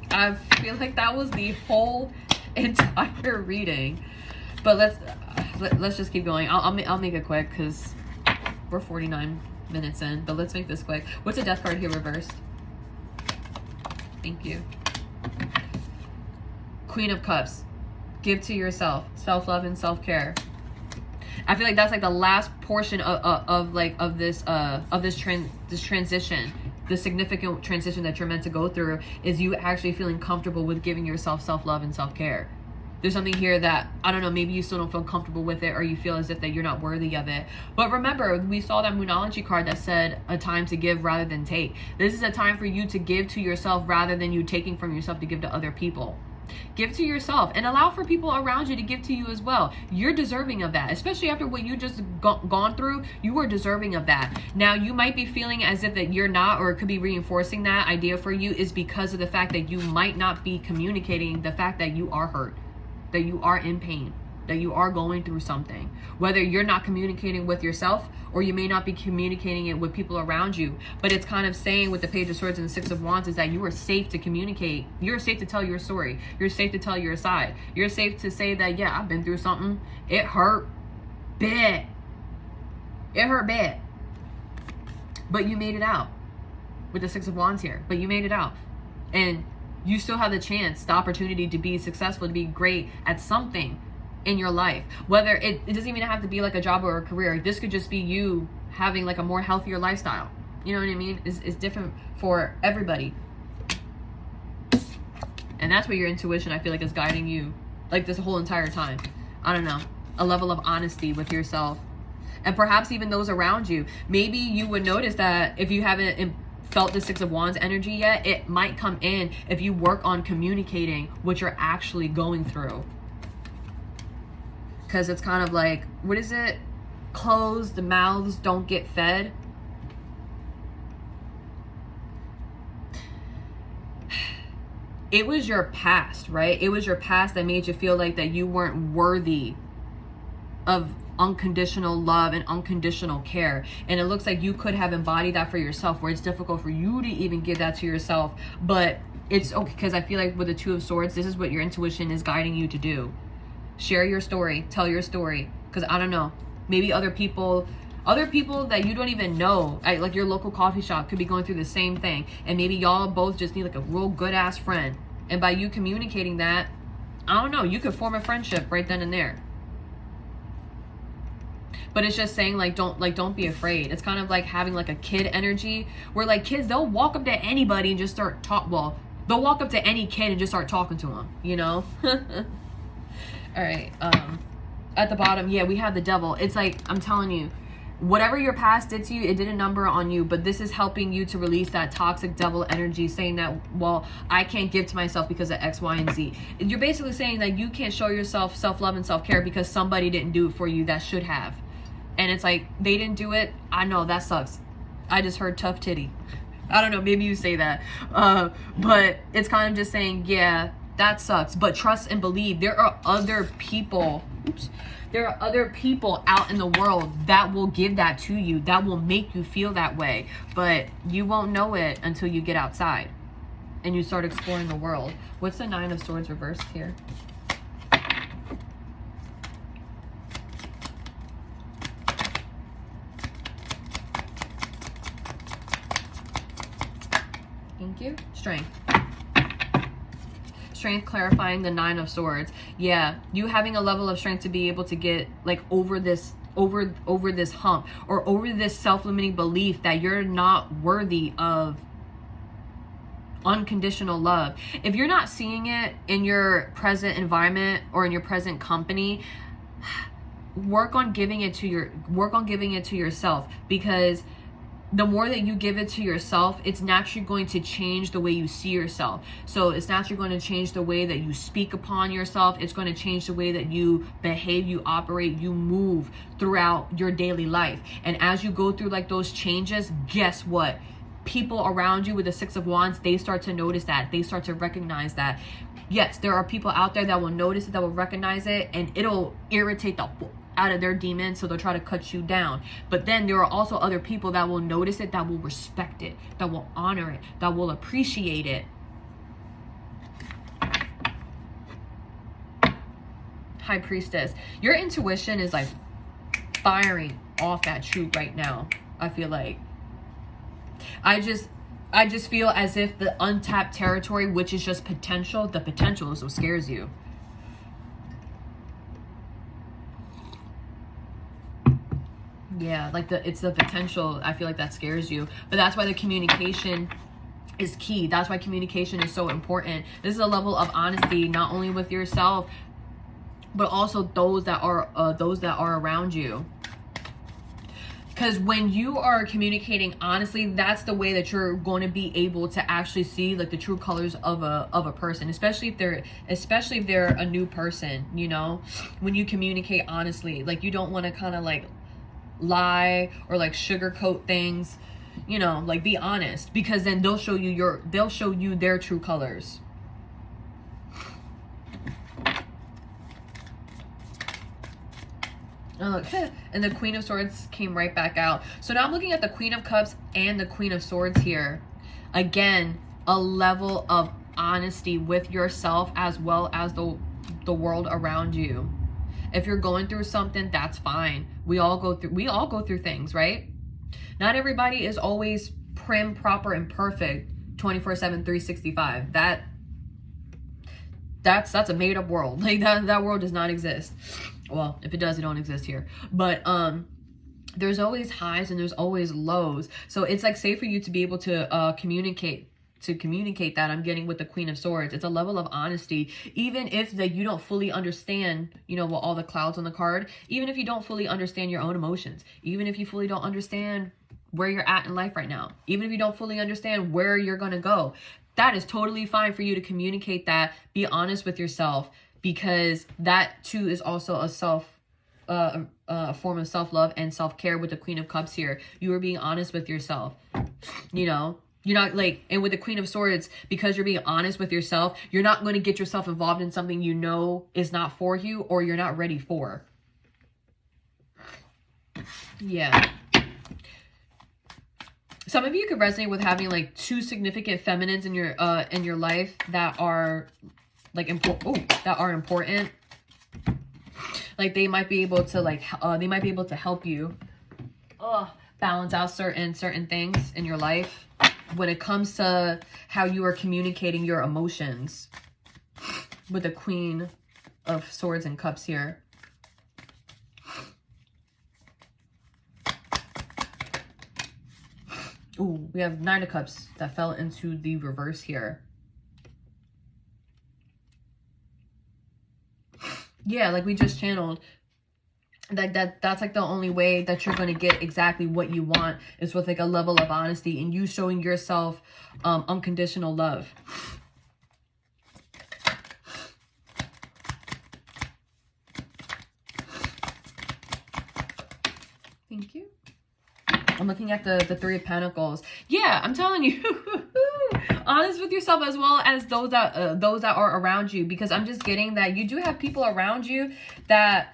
I feel like that was the whole entire reading. But let's just keep going. I'll make it quick because we're 49 minutes in. But let's make this quick. What's a Death card here reversed? Thank you. Queen of Cups. Give to yourself. Self-love and self-care. I feel like that's like the last portion of this transition. The significant transition that you're meant to go through is you actually feeling comfortable with giving yourself self-love and self-care. There's something here that, I don't know, maybe you still don't feel comfortable with it, or you feel as if that you're not worthy of it. But remember, we saw that Moonology card that said a time to give rather than take. This is a time for you to give to yourself rather than you taking from yourself to give to other people. Give to yourself and allow for people around you to give to you as well. You're deserving of that, especially after what you just gone through. You are deserving of that. Now, you might be feeling as if that you're not, or it could be reinforcing that idea for you is because of the fact that you might not be communicating the fact that you are hurt, that you are in pain, that you are going through something. Whether you're not communicating with yourself, or you may not be communicating it with people around you. But it's kind of saying with the Page of Swords and the Six of Wands is that you are safe to communicate. You're safe to tell your story. You're safe to tell your side. You're safe to say that, yeah, I've been through something. It hurt bad. It hurt bad. But you made it out with the Six of Wands here. But you made it out. And you still have the chance, the opportunity to be successful, to be great at something in your life. Whether it doesn't even have to be like a job or a career. This could just be you having like a more healthier lifestyle. You know what I mean? It's different for everybody. And that's what your intuition, I feel like, is guiding you like this whole entire time. I don't know. A level of honesty with yourself. And perhaps even those around you. Maybe you would notice that if you haven't felt the Six of Wands energy yet, it might come in if you work on communicating what you're actually going through. Because it's kind of like, what is it? Closed mouths don't get fed. It was your past, right? It was your past that made you feel like that you weren't worthy of unconditional love and unconditional care. And it looks like you could have embodied that for yourself, where it's difficult for you to even give that to yourself. But it's okay, because I feel like with the Two of Swords, this is what your intuition is guiding you to do. Share your story, tell your story. Because I don't know, maybe other people that you don't even know, like your local coffee shop, could be going through the same thing. And maybe y'all both just need like a real good ass friend. And by you communicating that, I don't know, you could form a friendship right then and there. But it's just saying don't be afraid. It's kind of like having like a kid energy, where like kids, they'll walk up to anybody and just start they'll walk up to any kid and just start talking to them, you know? All right, at the bottom, yeah, we have the Devil. It's like, I'm telling you, whatever your past did to you, it did a number on you, but this is helping you to release that toxic devil energy, saying that, well, I can't give to myself because of X, Y, and Z. You're basically saying that you can't show yourself self-love and self-care because somebody didn't do it for you that should have. And it's like, they didn't do it. I know, that sucks. I just heard tough titty. I don't know, maybe you say that. But it's kind of just saying, yeah, that sucks. But trust and believe there are other people. Oops. There are other people out in the world that will give that to you, that will make you feel that way. But you won't know it until you get outside and you start exploring the world. What's the Nine of Swords reversed here? Thank you. Strength. Strength, clarifying the Nine of Swords. Yeah, you having a level of strength to be able to get like over this hump, or over this self-limiting belief that you're not worthy of unconditional love. If you're not seeing it in your present environment or in your present company, work on giving it to yourself, because the more that you give it to yourself, it's naturally going to change the way you see yourself. So it's naturally going to change the way that you speak upon yourself. It's going to change the way that you behave, you operate, you move throughout your daily life. And as you go through like those changes, guess what? People around you with the Six of Wands, they start to notice that. They start to recognize that. Yes, there are people out there that will notice it, that will recognize it, and it'll irritate the out of their demons, so they'll try to cut you down. But then there are also other people that will notice it, that will respect it, that will honor it, that will appreciate it. High Priestess, your intuition is like firing off at you right now. I feel like I just feel as if the untapped territory, which is just potential, the potential is what scares you. Yeah, like it's the potential, I feel like, that scares you. But that's why the communication is key. That's why communication is so important. This is a level of honesty, not only with yourself, but also those that are around you. Because when you are communicating honestly, that's the way that you're going to be able to actually see like the true colors of a person, especially if they're a new person, you know. When you communicate honestly, like you don't want to kind of like lie or like sugarcoat things, you know, like be honest, because then they'll show you their true colors. Okay, and the Queen of Swords came right back out. So now I'm looking at the Queen of Cups and the Queen of Swords here. Again, a level of honesty with yourself as well as the world around you. If you're going through something, that's fine. We all go through things, right? Not everybody is always prim, proper, and perfect 24/7, 365. That's a made-up world. Like that world does not exist. Well, if it does, it don't exist here. But there's always highs and there's always lows. So it's like safe for you to be able to communicate that I'm getting with the Queen of Swords. It's a level of honesty, even if you don't fully understand, you know, all the clouds on the card, even if you don't fully understand your own emotions, even if you fully don't understand where you're at in life right now, even if you don't fully understand where you're going to go, that is totally fine for you to communicate that. Be honest with yourself, because that too is also a form of self-love and self-care with the Queen of Cups here. You are being honest with yourself, you know. You're not like, and with the Queen of Swords, because you're being honest with yourself, you're not going to get yourself involved in something you know is not for you or you're not ready for. Yeah. Some of you could resonate with having like two significant feminines in your life that are like important. Like they might be able to help you balance out certain things in your life when it comes to how you are communicating your emotions with the Queen of Swords and Cups here. Ooh, we have Nine of Cups that fell into the reverse here. Yeah, like we just channeled. Like that's like the only way that you're going to get exactly what you want is with like a level of honesty and you showing yourself unconditional love. Thank you. I'm looking at the Three of Pentacles. Yeah, I'm telling you, honest with yourself as well as those that are around you, because I'm just getting that you do have people around you that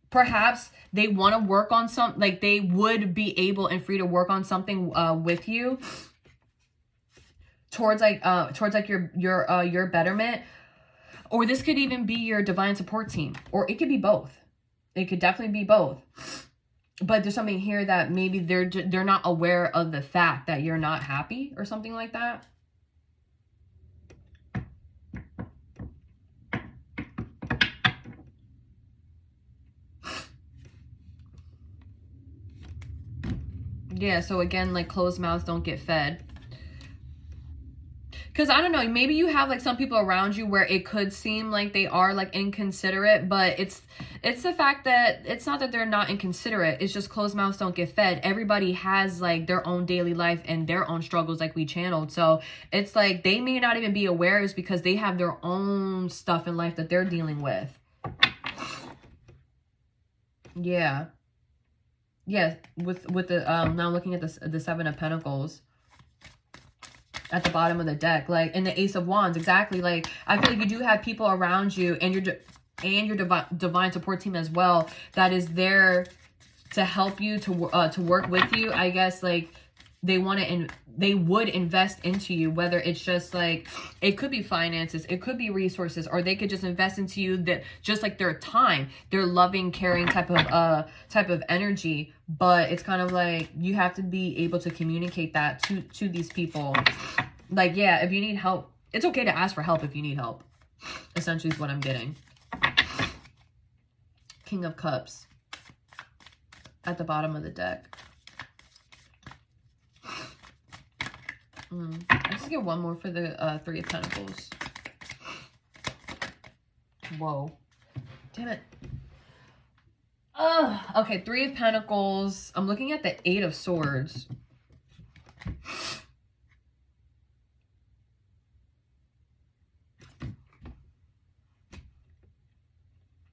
perhaps they want to work on something, like they would be able and free to work on something with you towards your betterment. Or this could even be your divine support team, or it could be both. It could definitely be both. But there's something here that maybe they're not aware of the fact that you're not happy or something like that. Yeah, so again, like closed mouths don't get fed. Because I don't know, maybe you have like some people around you where it could seem like they are like inconsiderate, but it's the fact that it's not that they're not inconsiderate. It's just closed mouths don't get fed. Everybody has like their own daily life and their own struggles, like we channeled. So it's like they may not even be aware, is because they have their own stuff in life that they're dealing with. Yeah. Yes, with the now looking at the Seven of Pentacles at the bottom of the deck, like in the Ace of Wands, exactly. Like I feel like you do have people around you and your divine support team as well that is there to help you, to work with you. I guess like they would invest into you, whether it's just like, it could be finances, it could be resources, or they could just invest into you, that just like their time, their loving, caring type of energy. But it's kind of like you have to be able to communicate that to these people. Like, yeah, if you need help, it's okay to ask for help if you need help, essentially is what I'm getting. King of Cups at the bottom of the deck. I'll just get one more for the Three of Pentacles. Whoa. Damn it. Okay, 3 of Pentacles. I'm looking at the 8 of Swords.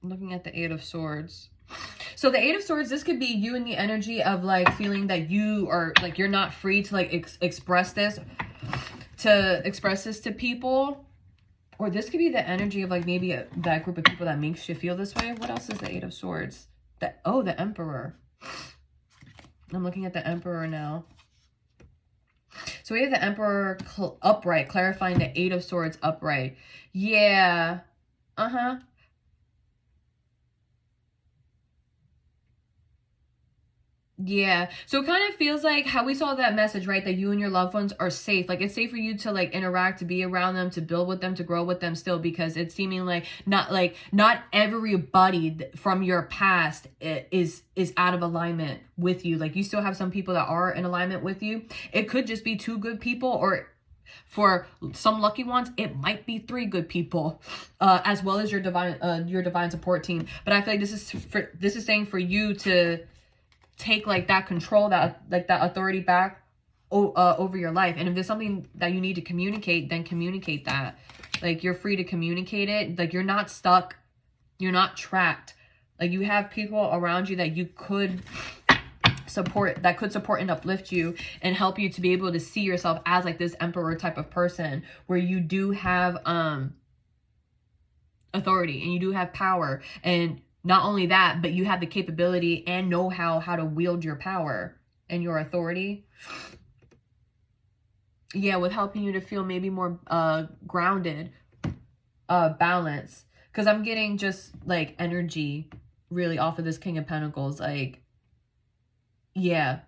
I'm looking at the 8 of Swords. So the 8 of Swords, this could be you in the energy of like feeling that you are like, you're not free to like express this to people. Or this could be the energy of like maybe that group of people that makes you feel this way. What else is the 8 of Swords? The Emperor. I'm looking at the Emperor now. So we have the Emperor upright, clarifying the 8 of Swords upright. Yeah. Yeah. So it kind of feels like how we saw that message, right? That you and your loved ones are safe. Like it's safe for you to like interact, to be around them, to build with them, to grow with them still, because it's seeming like not everybody from your past is out of alignment with you. Like you still have some people that are in alignment with you. It could just be 2 good people, or for some lucky ones, it might be 3 good people, as well as your divine support team. But I feel like this is saying for you to take like that control, that authority back over your life. And if there's something that you need to communicate, then communicate that. Like you're free to communicate it. Like you're not stuck, you're not trapped. Like you have people around you that you could support, that could support and uplift you and help you to be able to see yourself as like this Emperor type of person, where you do have authority and you do have power. And not only that, but you have the capability and know-how how to wield your power and your authority. Yeah, with helping you to feel maybe more grounded, balanced. Because I'm getting just like energy really off of this King of Pentacles. Like, yeah,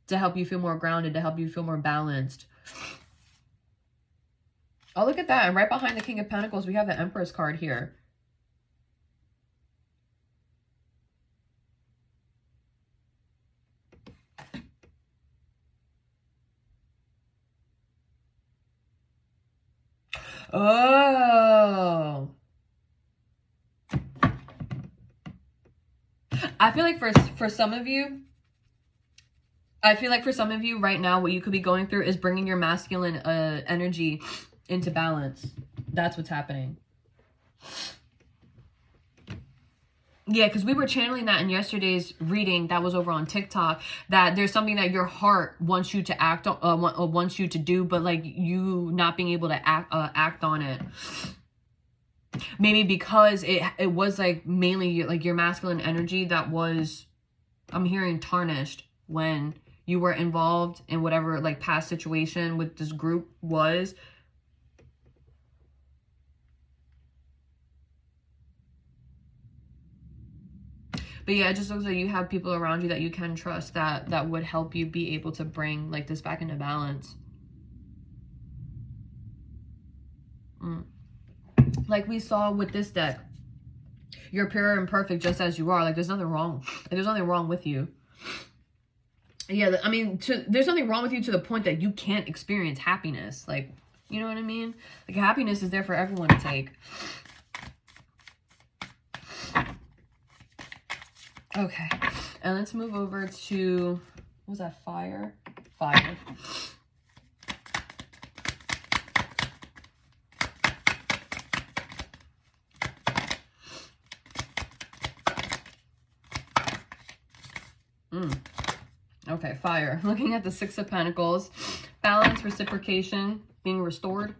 to help you feel more grounded, to help you feel more balanced. Oh, look at that. And right behind the King of Pentacles, we have the Empress card here. Oh, I feel like for some of you, right now, what you could be going through is bringing your masculine energy into balance. That's what's happening. Yeah, because we were channeling that in yesterday's reading that was over on TikTok, that there's something that your heart wants you to act on, wants you to do, but like you not being able to act on it. Maybe because it was like mainly like your masculine energy that was, I'm hearing, tarnished when you were involved in whatever like past situation with this group was. But yeah, it just looks like you have people around you that you can trust that would help you be able to bring like this back into balance. Like we saw with this deck, you're pure and perfect just as you are. Like there's nothing wrong. There's nothing wrong with you. Yeah, I mean, there's nothing wrong with you to the point that you can't experience happiness. Like, you know what I mean? Like happiness is there for everyone to take. Okay, and let's move over to, what was that, fire? Fire. Okay, fire. Looking at the 6 of Pentacles. Balance, reciprocation, being restored.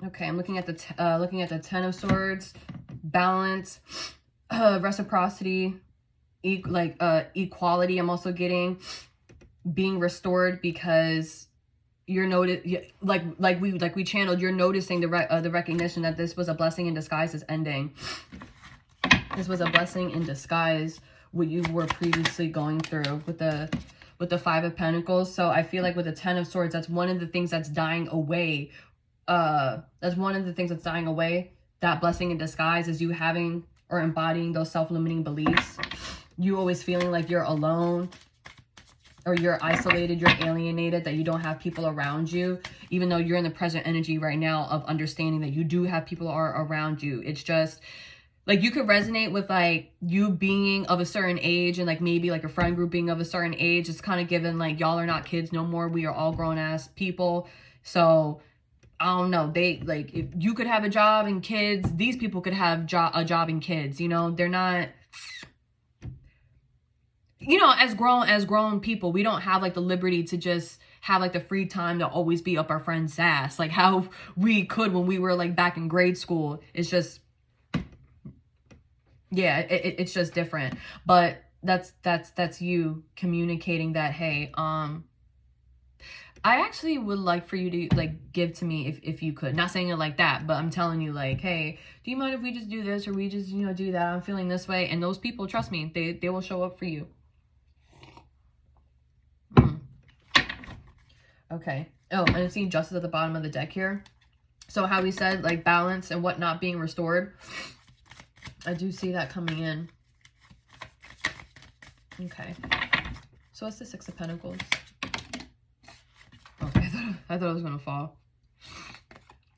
Okay, I'm looking at the 10 of Swords, balance, reciprocity, equality. I'm also getting being restored because you're like we channeled. You're noticing the recognition that this was a blessing in disguise is ending. This was a blessing in disguise, what you were previously going through with the 5 of Pentacles. So I feel like with the 10 of Swords, that's one of the things that's dying away. That's one of the things that's dying away. That blessing in disguise is you having or embodying those self-limiting beliefs. You always feeling like you're alone. or you're isolated, you're alienated, that you don't have people around you, even though you're in the present energy right now of understanding that you do have people are around you. It's just like you could resonate with like you being of a certain age and like maybe like a friend group being of a certain age. It's kind of given like y'all are not kids no more. We are all grown ass people. So I don't know. They like if you could have a job and kids, these people could have a job and kids. You know, they're not. You know, as grown people, we don't have like the liberty to just have like the free time to always be up our friend's ass like how we could when we were like back in grade school. It's just, yeah, it's just different. But that's you communicating that, hey, I actually would like for you to like give to me if you could. Not saying it like that, but I'm telling you like, hey, do you mind if we just do this or we just, you know, do that? I'm feeling this way. And those people, trust me, they will show up for you. Okay. Oh, and I'm seeing justice at the bottom of the deck here. So how we said like balance and whatnot being restored. I do see that coming in. Okay. So what's the Six of Pentacles? Okay, I thought it was going to fall.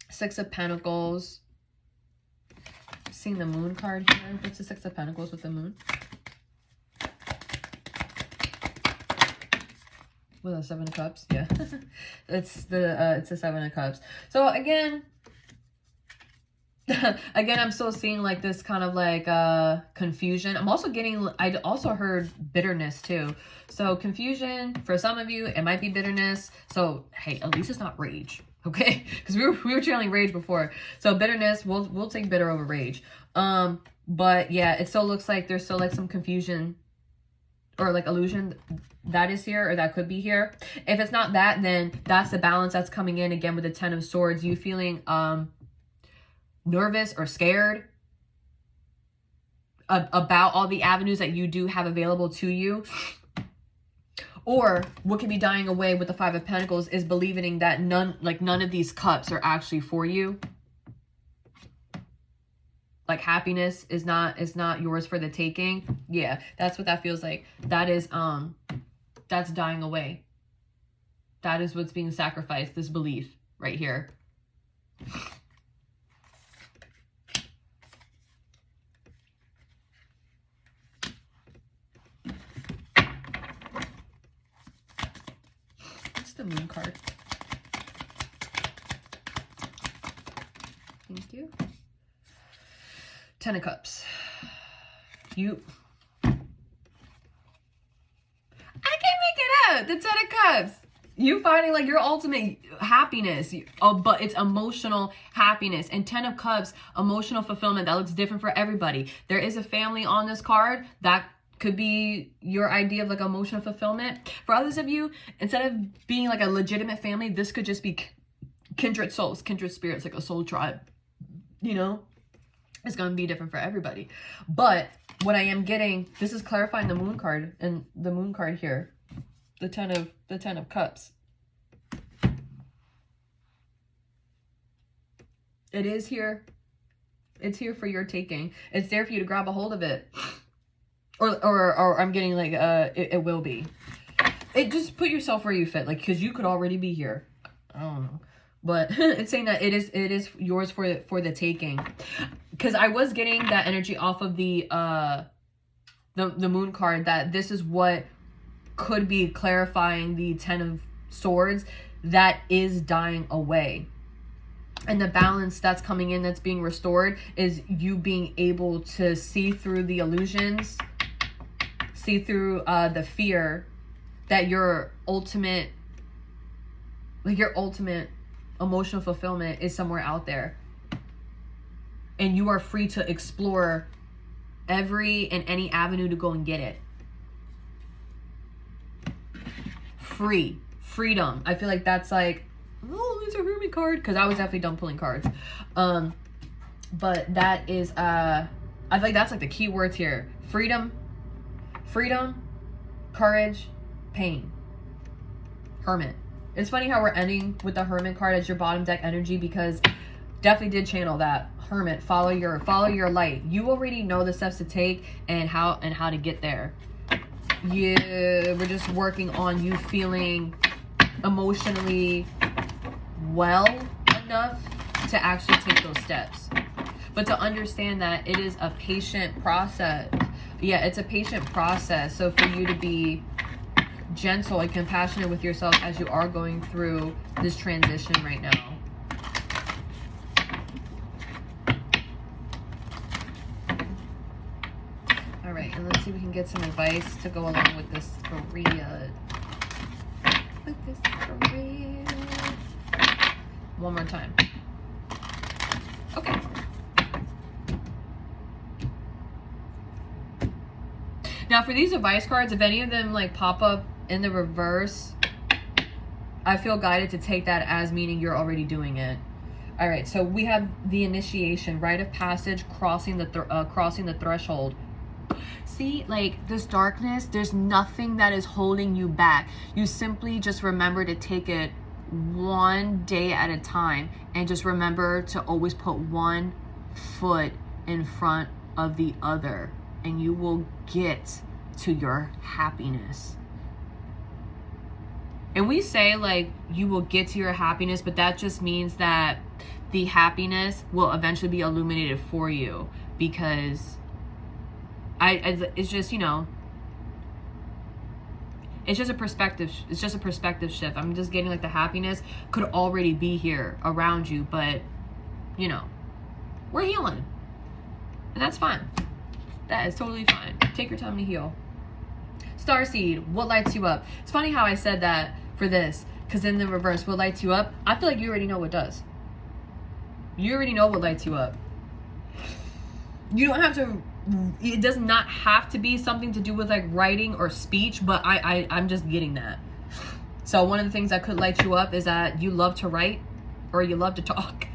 Six of Pentacles. Seeing the Moon card here. What's the Six of Pentacles with the Moon? With a Seven of Cups, yeah. it's the Seven of Cups. So again, I'm still seeing like this kind of like confusion. I'm also getting, I also heard bitterness too. So confusion for some of you, it might be bitterness. So hey, at least it's not rage, okay? Because we were channeling rage before. So bitterness, we'll take bitter over rage. But yeah, it still looks like there's still like some confusion or like illusion that is here, or that could be here. If it's not that, then that's the balance that's coming in again with the Ten of Swords. You feeling nervous or scared about all the avenues that you do have available to you. Or what could be dying away with the Five of Pentacles is believing that none of these cups are actually for you. Like happiness is not yours for the taking. Yeah, that's what that feels like. That is that's dying away. That is what's being sacrificed, this belief right here. What's the Moon card? Thank you. Ten of Cups. The Ten of Cups. You finding like your ultimate happiness. But it's emotional happiness. And Ten of Cups, emotional fulfillment. That looks different for everybody. There is a family on this card. That could be your idea of like emotional fulfillment. For others of you, instead of being like a legitimate family, this could just be kindred souls, kindred spirits, like a soul tribe. You know? It's going to be different for everybody. But what I am getting, this is clarifying the Moon card and the Moon card here. The Ten of Cups. It is here. It's here for your taking. It's there for you to grab a hold of it. Or I'm getting like it will be. It just put yourself where you fit, like, because you could already be here. I don't know. But it's saying that it is yours for the taking. Because I was getting that energy off of the Moon card, that this is what could be clarifying the Ten of Swords that is dying away. And the balance that's coming in, that's being restored, is you being able to see through the illusions, see through the fear, that your ultimate emotional fulfillment is somewhere out there. And you are free to explore every and any avenue to go and get it. Freedom. I feel like that's like, oh, there's a Hermit card, because I was definitely done pulling cards. But that is I feel like that's like the key words here. Freedom, courage, pain. Hermit. It's funny how we're ending with the Hermit card as your bottom deck energy, because definitely did channel that. Hermit, follow your light. You already know the steps to take and how to get there. we're just working on you feeling emotionally well enough to actually take those steps. But to understand that it is a patient process. Yeah, it's a patient process. So for you to be gentle and compassionate with yourself as you are going through this transition right now. All right, and let's see if we can get some advice to go along with this period. One more time. Okay. Now for these advice cards, if any of them like pop up in the reverse, I feel guided to take that as meaning you're already doing it. All right, so we have the initiation, rite of passage, crossing the threshold. See, like this darkness, there's nothing that is holding you back. You simply just remember to take it one day at a time, and just remember to always put one foot in front of the other, and you will get to your happiness. And we say like you will get to your happiness, but that just means that the happiness will eventually be illuminated for you, because it's just, you know, it's just a perspective shift. I'm just getting like the happiness could already be here around you, but you know, we're healing, and that's fine. That is totally fine. Take your time to heal. Starseed, what lights you up? It's funny how I said that for this, because in the reverse, what lights you up, I feel like you already know what does. You already know what lights you up. You don't have to, it does not have to be something to do with like writing or speech, but I'm just getting that. So one of the things that could light you up is that you love to write, or you love to talk,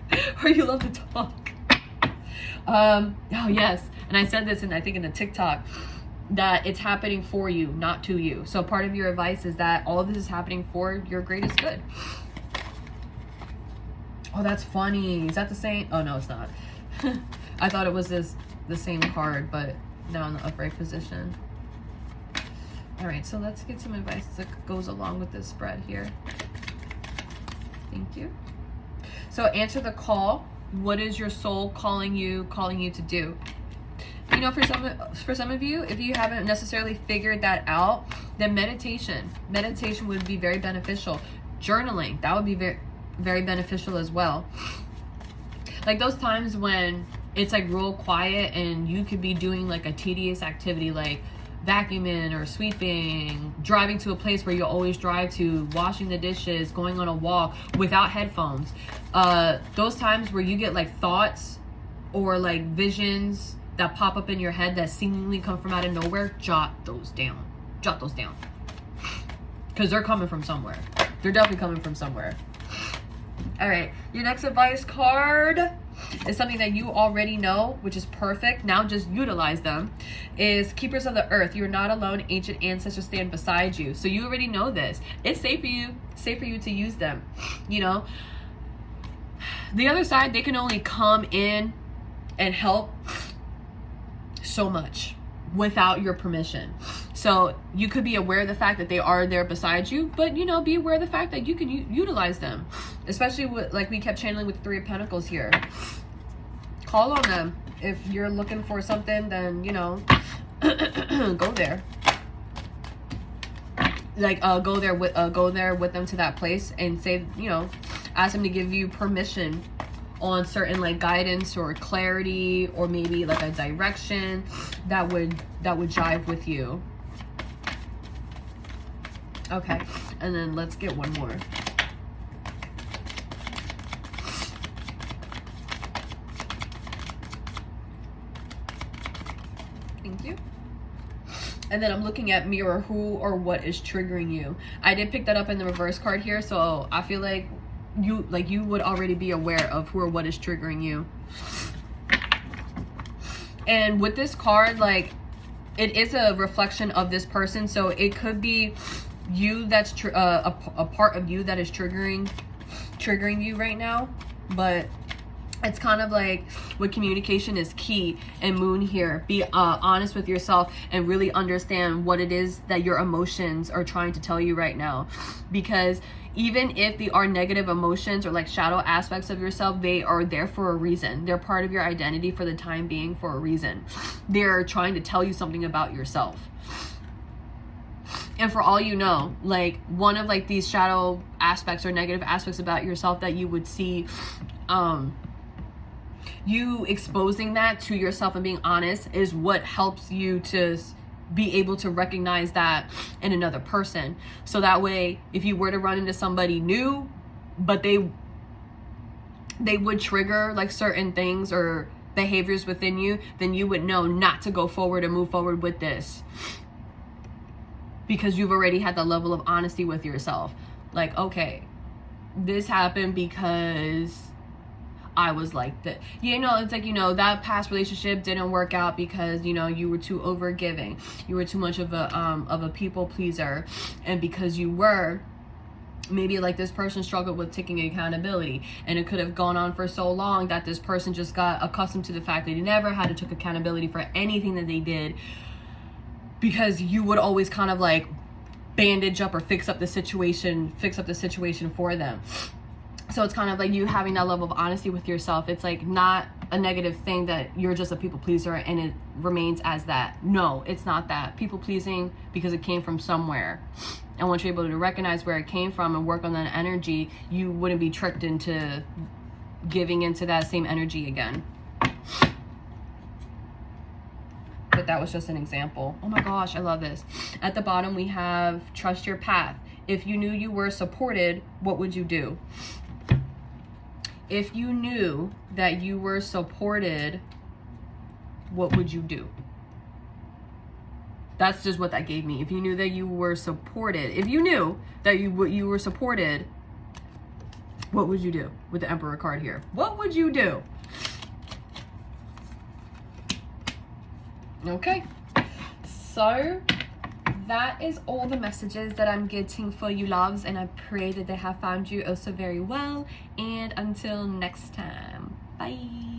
or you love to talk. Oh yes, and I said this I think in the TikTok, that it's happening for you, not to you. So part of your advice is that all of this is happening for your greatest good. Oh, that's funny. Is that the same? Oh no, it's not. I thought it was the same card, but now in the upright position. All right, so let's get some advice that goes along with this spread here. Thank you. So answer the call. What is your soul calling you to do? You know, for some of you, if you haven't necessarily figured that out, then meditation would be very beneficial. Journaling, that would be very, very beneficial as well. Like those times when it's like real quiet and you could be doing like a tedious activity like vacuuming or sweeping, driving to a place where you always drive to, washing the dishes, going on a walk without headphones. Those times where you get like thoughts or like visions that pop up in your head that seemingly come from out of nowhere, jot those down. Jot those down. Because they're coming from somewhere. They're definitely coming from somewhere. All right, your next advice card is something that you already know, which is perfect. Now just utilize them. Is Keepers of the Earth. You're not alone. Ancient ancestors stand beside you. So you already know this. It's safe for you to use them. You know, the other side, they can only come in and help so much without your permission. So you could be aware of the fact that they are there beside you, but you know, be aware of the fact that you can utilize them, especially with, like we kept channeling with the Three of Pentacles here. Call on them. If you're looking for something, then you know, go there. Like go there with them to that place and say, you know, ask them to give you permission on certain like guidance or clarity, or maybe like a direction that would jive with you. Okay, and then let's get one more. Thank you. And then I'm looking at mirror, who or what is triggering you. I did pick that up in the reverse card here, so I feel like you would already be aware of who or what is triggering you. And with this card, like, it is a reflection of this person, so it could be you, that's a part of you that is triggering you right now. But it's kind of like with communication is key and Moon here. Be honest with yourself and really understand what it is that your emotions are trying to tell you right now. Because even if they are negative emotions or like shadow aspects of yourself, they are there for a reason. They're part of your identity for the time being for a reason. They're trying to tell you something about yourself. And for all you know, like one of like these shadow aspects or negative aspects about yourself that you would see, you exposing that to yourself and being honest is what helps you to be able to recognize that in another person. So that way, if you were to run into somebody new, but they would trigger like certain things or behaviors within you, then you would know not to go forward and move forward with this. Because you've already had the level of honesty with yourself. Like, okay, this happened because I was like that. You know, it's like, you know, that past relationship didn't work out because, you know, you were too overgiving. You were too much of a people pleaser. And because you were, maybe like this person struggled with taking accountability, and it could have gone on for so long that this person just got accustomed to the fact that they never had to take accountability for anything that they did, because you would always kind of like bandage up or fix up the situation for them. So it's kind of like you having that level of honesty with yourself. It's like not a negative thing that you're just a people pleaser and it remains as that. No, it's not that. People pleasing because it came from somewhere. And once you're able to recognize where it came from and work on that energy, you wouldn't be tricked into giving into that same energy again. But that was just an example. Oh my gosh, I love this. At the bottom we have trust your path. If you knew you were supported, what would you do? If you knew that you were supported, what would you do? That's just what that gave me. If you knew that you were supported, if you knew that you were supported, what would you do? With the Emperor card here, what would you do? Okay, so that is all the messages that I'm getting for you loves, and I pray that they have found you also very well. And until next time, bye.